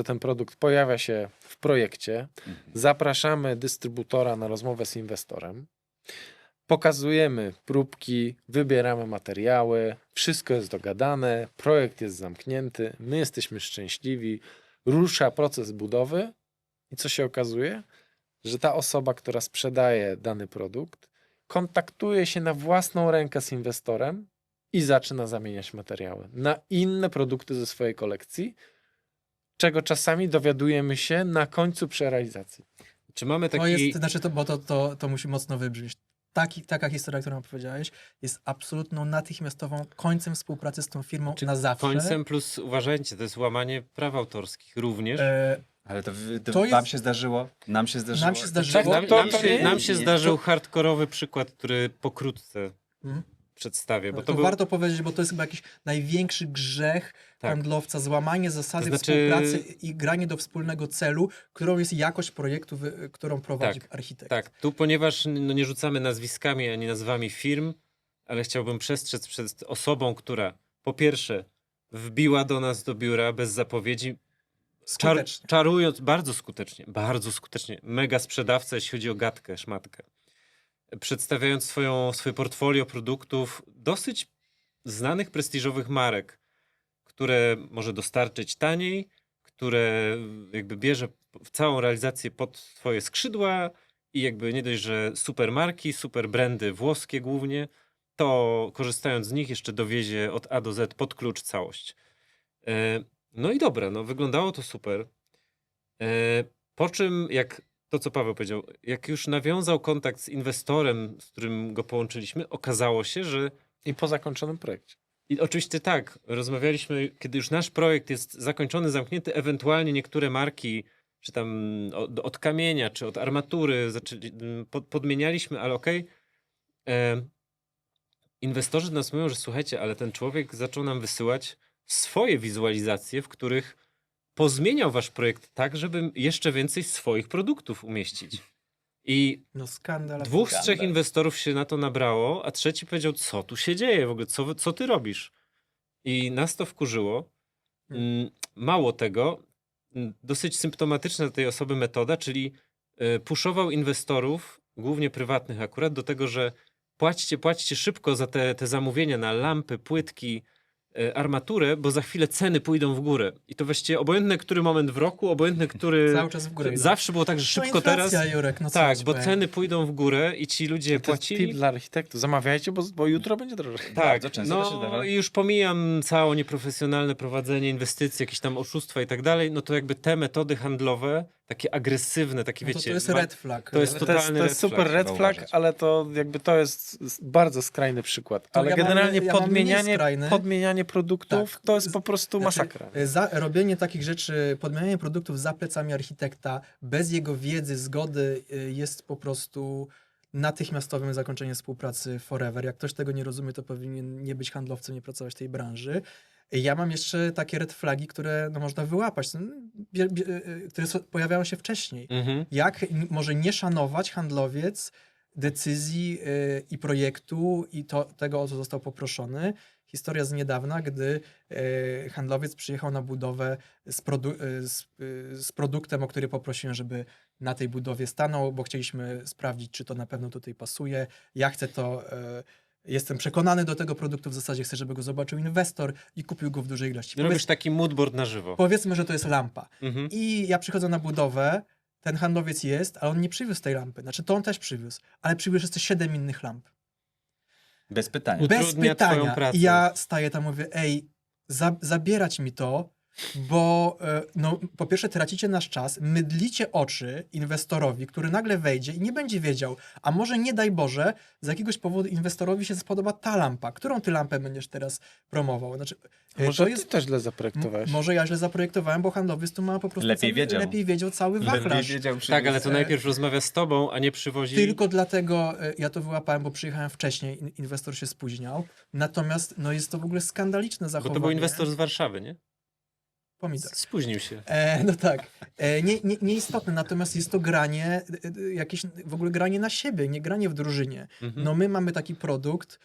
ten produkt pojawia się w projekcie, Mhm. zapraszamy dystrybutora na rozmowę z inwestorem, pokazujemy próbki, wybieramy materiały, wszystko jest dogadane, projekt jest zamknięty, my jesteśmy szczęśliwi, rusza proces budowy i co się okazuje? Że ta osoba, która sprzedaje dany produkt, kontaktuje się na własną rękę z inwestorem i zaczyna zamieniać materiały na inne produkty ze swojej kolekcji, czego czasami dowiadujemy się na końcu przy realizacji. Czy mamy To taki... jest, znaczy bo to musi mocno wybrzmieć. Taka historia, którą opowiedziałeś, jest absolutną natychmiastową końcem współpracy z tą firmą na zawsze. Końcem plus, uważajcie, to jest łamanie praw autorskich również. Ale to To wam jest- się zdarzyło? Nam się zdarzyło? Nam się zdarzyło. Nam, to nam, nie się, jest- nam się nie- zdarzył hardkorowy przykład, który pokrótce Mhm. przedstawię. Bo To, to był... warto powiedzieć, bo to jest chyba jakiś największy grzech Tak. handlowca, złamanie zasady To znaczy- współpracy i granie do wspólnego celu, którą jest jakość projektu, którą prowadzi architekt. Tak, tu ponieważ no, nie rzucamy nazwiskami ani nazwami firm, ale chciałbym przestrzec przed osobą, która po pierwsze wbiła do nas do biura bez zapowiedzi, Skutecznie. czarując bardzo skutecznie, mega sprzedawca, jeśli chodzi o gadkę, szmatkę. Przedstawiając swoje portfolio produktów dosyć znanych, prestiżowych marek, które może dostarczyć taniej, które jakby bierze w całą realizację pod swoje skrzydła i jakby nie dość, że super marki, super brandy włoskie głównie, to korzystając z nich jeszcze dowiezie od A do Z pod klucz całość. No i dobra, no wyglądało to super. Po czym, jak to co Paweł powiedział, jak już nawiązał kontakt z inwestorem, z którym go połączyliśmy, okazało się, że I po zakończonym projekcie. i oczywiście tak, rozmawialiśmy, kiedy już nasz projekt jest zakończony, zamknięty, ewentualnie niektóre marki, czy tam od kamienia, czy od armatury podmienialiśmy, ale okej. Inwestorzy do nas mówią, że słuchajcie, ale ten człowiek zaczął nam wysyłać swoje wizualizacje, w których pozmieniał wasz projekt tak, żeby jeszcze więcej swoich produktów umieścić. I No skandal. dwóch z trzech skandal. inwestorów się na to nabrało, a trzeci powiedział, co tu się dzieje w ogóle, co ty robisz? I nas to wkurzyło. Mało tego, dosyć symptomatyczna dla tej osoby metoda, czyli puszował inwestorów, głównie prywatnych akurat, do tego, że płaćcie szybko za te zamówienia na lampy, płytki, armaturę, bo za chwilę ceny pójdą w górę. I to właściwie obojętny, który moment w roku, obojętny, który... Cały czas w górę idą. Zawsze było tak, że szybko to inflacja, teraz... Jurek, no co Tak, ci bo powiem. ceny pójdą w górę i ci ludzie To jest płacili. tip dla architektów. Zamawiajcie, bo jutro będzie drożej. Tak, Bardzo często to się no zdarza. i już pomijam całe nieprofesjonalne prowadzenie inwestycji, jakieś tam oszustwa i tak dalej, no to jakby te metody handlowe, takie agresywne, takie No to, wiecie... to jest red flag. to jest To jest totalny red super flag, red trzeba flag, uważać. ale to jakby to jest bardzo skrajny przykład. To Ale ja mam- generalnie ja mam mniej skrajny. podmienianie produktów Tak. to jest po prostu Znaczy, masakra. robienie takich rzeczy, podmienianie produktów za plecami architekta, bez jego wiedzy, zgody, jest po prostu natychmiastowym zakończeniem współpracy forever. Jak ktoś tego nie rozumie, to powinien nie być handlowcem, nie pracować w tej branży. Ja mam jeszcze takie red flagi, które no, można wyłapać, które pojawiają się wcześniej. Mhm. Jak może nie szanować handlowiec decyzji i projektu i tego, o co został poproszony. Historia z niedawna, gdy handlowiec przyjechał na budowę z produktem, o który poprosiłem, żeby na tej budowie stanął, bo chcieliśmy sprawdzić, czy to na pewno tutaj pasuje. Ja chcę to... Jestem przekonany do tego produktu, w zasadzie chcę, żeby go zobaczył inwestor i kupił go w dużej ilości. Robisz taki moodboard na żywo. Powiedzmy, że to jest lampa. Mhm. I ja przychodzę na budowę, ten handlowiec jest, ale on nie przywiózł tej lampy. Znaczy to on też przywiózł, ale przywiózł jeszcze 7 innych lamp. Bez pytania. Bez Utrudnia pytania. twoją pracę. I ja staję tam, mówię, ej, zabierać mi to, bo no, po pierwsze tracicie nasz czas, mydlicie oczy inwestorowi, który nagle wejdzie i nie będzie wiedział, a może nie daj Boże, z jakiegoś powodu inwestorowi się spodoba ta lampa. Którą ty lampę będziesz teraz promował? Znaczy, Może to ty też źle zaprojektowałeś. może ja źle zaprojektowałem, bo handlowiec tu ma po prostu lepiej wiedział cały wachlarz. Tak, ale to najpierw rozmawia z tobą, a nie przywozi... Tylko dlatego ja to wyłapałem, bo przyjechałem wcześniej, inwestor się spóźniał. Natomiast no, jest to w ogóle skandaliczne Bo zachowanie. to był inwestor z Warszawy, nie? Pomidor. Spóźnił się. No tak. Nieistotne, natomiast jest to granie, jakieś w ogóle granie na siebie, nie granie w drużynie. Mhm. No my mamy taki produkt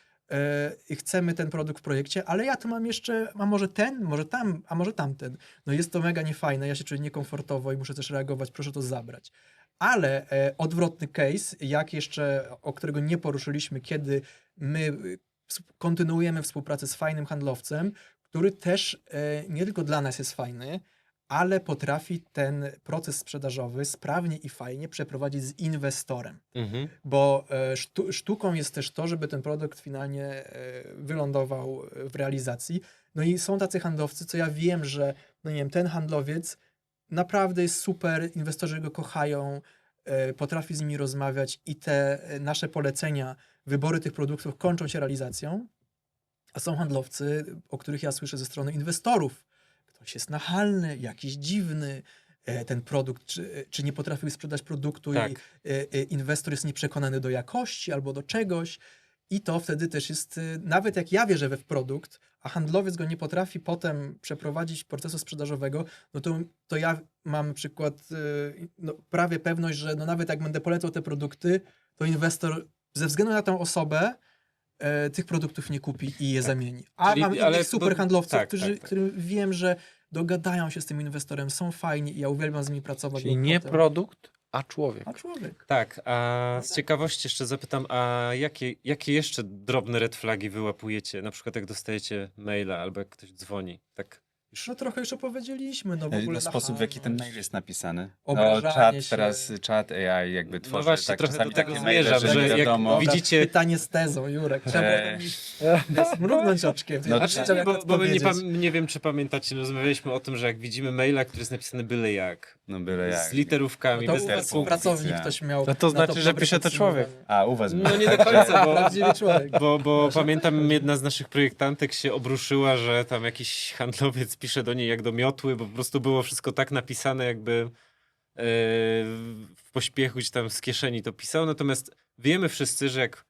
i chcemy ten produkt w projekcie, ale ja tu mam jeszcze, a może ten, może tam, a może tamten. No jest to mega niefajne, ja się czuję niekomfortowo i muszę też reagować, proszę to zabrać. Ale odwrotny case, jak jeszcze, o którego nie poruszyliśmy, kiedy my kontynuujemy współpracę z fajnym handlowcem, który też nie tylko dla nas jest fajny, ale potrafi ten proces sprzedażowy sprawnie i fajnie przeprowadzić z inwestorem. Mhm. Bo sztuką jest też to, żeby ten produkt finalnie wylądował w realizacji. No i są tacy handlowcy, co ja wiem, że no nie wiem, ten handlowiec naprawdę jest super, inwestorzy go kochają, potrafi z nimi rozmawiać i te nasze polecenia, wybory tych produktów kończą się realizacją. A są handlowcy, o których ja słyszę ze strony inwestorów. Ktoś jest nachalny, jakiś dziwny, ten produkt, czy nie potrafił sprzedać produktu Tak. i inwestor jest nieprzekonany do jakości albo do czegoś. I to wtedy też jest, nawet jak ja wierzę we w produkt, a handlowiec go nie potrafi potem przeprowadzić procesu sprzedażowego, no to ja mam na przykład no, prawie pewność, że no nawet jak będę polecał te produkty, to inwestor ze względu na tą osobę tych produktów nie kupi i je zamieni. A Czyli- mam ale innych super handlowców, tak, którzy, tak. którym wiem, że dogadają się z tym inwestorem, są fajni i ja uwielbiam z nimi pracować. Czyli bo nie potem- produkt, a człowiek. A człowiek. Tak, a z ciekawości jeszcze zapytam, a jakie jeszcze drobne red flagi wyłapujecie? Na przykład jak dostajecie maila albo jak ktoś dzwoni, tak już... No trochę już opowiedzieliśmy, no w ogóle No, sposób, w jaki ten nachalność. mail jest napisany. Obrażanie się. Teraz czat AI jakby tworzy. No właśnie, tak, trochę czasami do tego takie maile, zmierzam, że nie jak wiadomo. Dobra, widzicie- Pytanie z tezą, Jurek. Trzeba mrugnąć oczkiem. No, Trzeba Znaczy, jakoś bo my nie, powiedzieć. nie wiem, czy pamiętacie, rozmawialiśmy o tym, że jak widzimy maila, który jest napisany byle jak, No byle jak. z literówkami, To bez u bez was punktów. pracownik ja. ktoś miał. No to na znaczy, że dobre pisze to człowiek. podsumowanie. A, u was No nie do końca, bo, Prawdziwy człowiek. bo pamiętam, jedna z naszych projektantek się obruszyła, że tam jakiś handlowiec pisze do niej jak do miotły, bo po prostu było wszystko tak napisane, jakby w pośpiechu czy tam z kieszeni to pisał. Natomiast wiemy wszyscy, że jak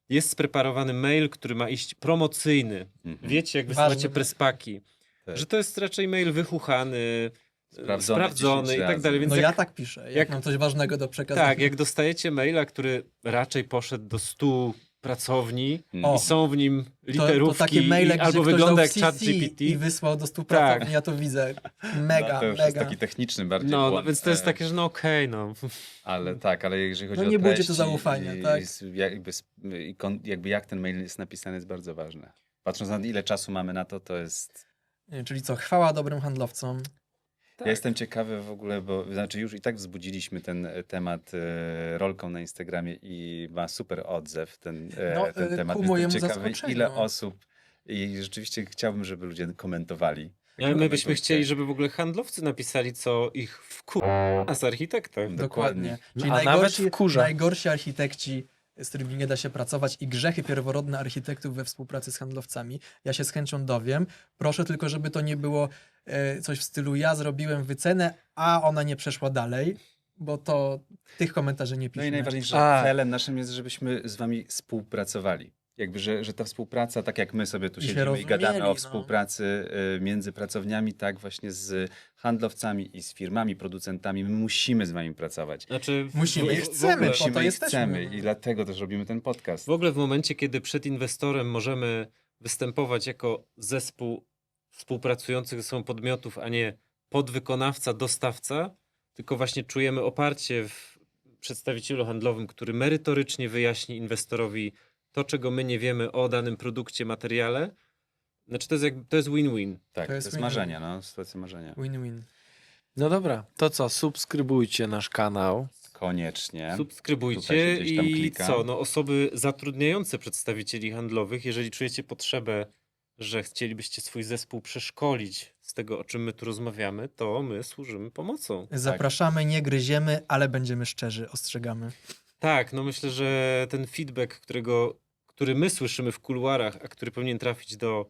jest spreparowany mail, który ma iść promocyjny, Mhm. wiecie, jak Ważny wysyłacie mail. prespaki, Tak. że to jest raczej mail wychuchany, Sprawdzony sprawdzony 10 i tak razy. dalej. Więc No jak, ja tak piszę, jak jak- mam coś ważnego do przekazania. tak, jak dostajecie maila, który raczej poszedł do 100 pracowni Mhm. i są w nim to literówki takie maile, i gdzie albo ktoś wygląda dał jak CC chat GPT. i wysłał do 100 pracowni, ja to widzę. Mega, No, to już jest mega. taki techniczny bardziej No, błąd. więc to jest takie, że no okej, no. Ale tak, ale jeżeli chodzi No o nie budzi to treści zaufania, i- tak? jakby jak ten mail jest napisany jest bardzo ważne. Patrząc na ile czasu mamy na to, to jest... Czyli co, chwała dobrym handlowcom. Tak. Ja jestem ciekawy w ogóle, bo znaczy już i tak wzbudziliśmy ten temat rolką na Instagramie i ma super odzew ten, No, ten temat. ku Jestem mojemu ciekawy, zaskoczeniu. ile osób i rzeczywiście chciałbym, żeby ludzie komentowali. Ale my byśmy Komentujcie. chcieli, żeby w ogóle handlowcy napisali, co ich z architektach. Dokładnie. Czyli A nawet wkurza. najgorsi architekci, z którymi nie da się pracować i grzechy pierworodne architektów we współpracy z handlowcami. Ja się z chęcią dowiem. Proszę tylko, żeby to nie było coś w stylu ja zrobiłem wycenę, a ona nie przeszła dalej, bo to tych komentarzy nie No piszmy. i najważniejsze, A. celem naszym jest, żebyśmy z wami współpracowali. Jakby, że ta współpraca, tak jak my sobie tu I się siedzimy i gadamy rozumieli, o no. współpracy między pracowniami, tak właśnie z handlowcami i z firmami, producentami, my musimy z wami pracować. Znaczy, Musimy i w chcemy, ogóle- po to Musimy i jesteśmy. chcemy i dlatego też robimy ten podcast. W ogóle w momencie, kiedy przed inwestorem możemy występować jako zespół współpracujących ze sobą podmiotów, a nie podwykonawca, dostawca, tylko właśnie czujemy oparcie w przedstawicielu handlowym, który merytorycznie wyjaśni inwestorowi to, czego my nie wiemy o danym produkcie, materiale. Znaczy to jest win-win. Tak, to jest jest win-win. marzenia, no, sytuacja marzenia. Win-win. No dobra, to co? Subskrybujcie nasz kanał. Koniecznie. Tutaj Subskrybujcie się gdzieś tam i klika. co? No, osoby zatrudniające przedstawicieli handlowych, jeżeli czujecie potrzebę że chcielibyście swój zespół przeszkolić z tego, o czym my tu rozmawiamy, to my służymy pomocą. Zapraszamy, nie gryziemy, ale będziemy szczerzy, ostrzegamy. Tak, no myślę, że ten feedback, który my słyszymy w kuluarach, a który powinien trafić do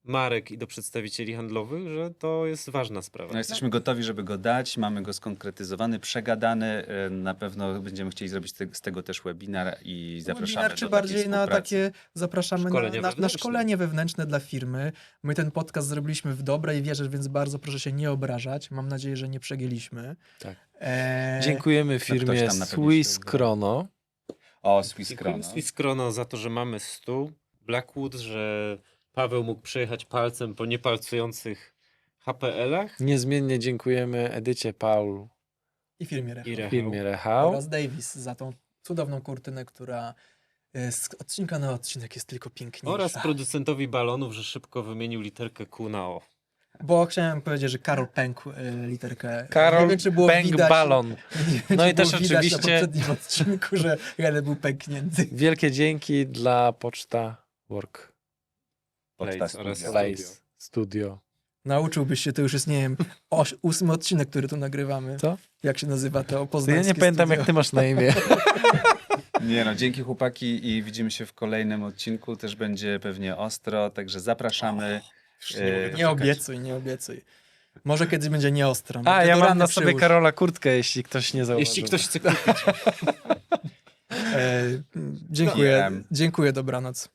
marek i do przedstawicieli handlowych, że to jest ważna sprawa. No, jesteśmy gotowi, żeby go dać, mamy go skonkretyzowany, przegadany. Na pewno będziemy chcieli zrobić z tego też webinar i zapraszamy Webinar, czy do takiej bardziej na współpracy. takie, zapraszamy Szkolenie na wewnętrzne. szkolenie wewnętrzne dla firmy. My ten podcast zrobiliśmy w dobrej wierze, więc bardzo proszę się nie obrażać. Mam nadzieję, że nie przegięliśmy. Tak. Dziękuję. Dziękujemy ktoś firmie tam na pewno Swiss się uda. Chrono. O, Swiss Dziękujemy Chrono. Swiss Chrono za to, że mamy stół Blackwood, że Paweł mógł przejechać palcem po niepalcujących HPL-ach. Niezmiennie dziękujemy Edycie Paul I firmie Rechał. I Rechał. w firmie Rechał. Oraz Davis za tą cudowną kurtynę, która z odcinka na odcinek jest tylko piękniejsza. Oraz producentowi balonów, że szybko wymienił literkę Q na O. Bo chciałem powiedzieć, że Karol pękł literkę. Karol Nie wiem, czy było Bang widać. Balon. Nie wiem, No czy i też było widać oczywiście- na poprzednim odcinku, że jeden był pęknięty. Wielkie dzięki dla Poczta Work Podcast Place oraz Studio. Place Studio. Nauczyłbyś się, to już jest, nie wiem, 8 odcinek, który tu nagrywamy. Co? Jak się nazywa to To ja poznańskie nie pamiętam, studio. jak ty masz na imię. Nie no, dzięki chłopaki i widzimy się w kolejnym odcinku. Też będzie pewnie ostro, także zapraszamy. Nie obiecuj, nie obiecuj. Może kiedyś będzie nieostro. A, Te ja mam dorany na sobie przyłóż. Karola kurtkę, jeśli ktoś nie zauważył. Jeśli ktoś chce kupić. Dziękuję, Nie. dziękuję, dobranoc.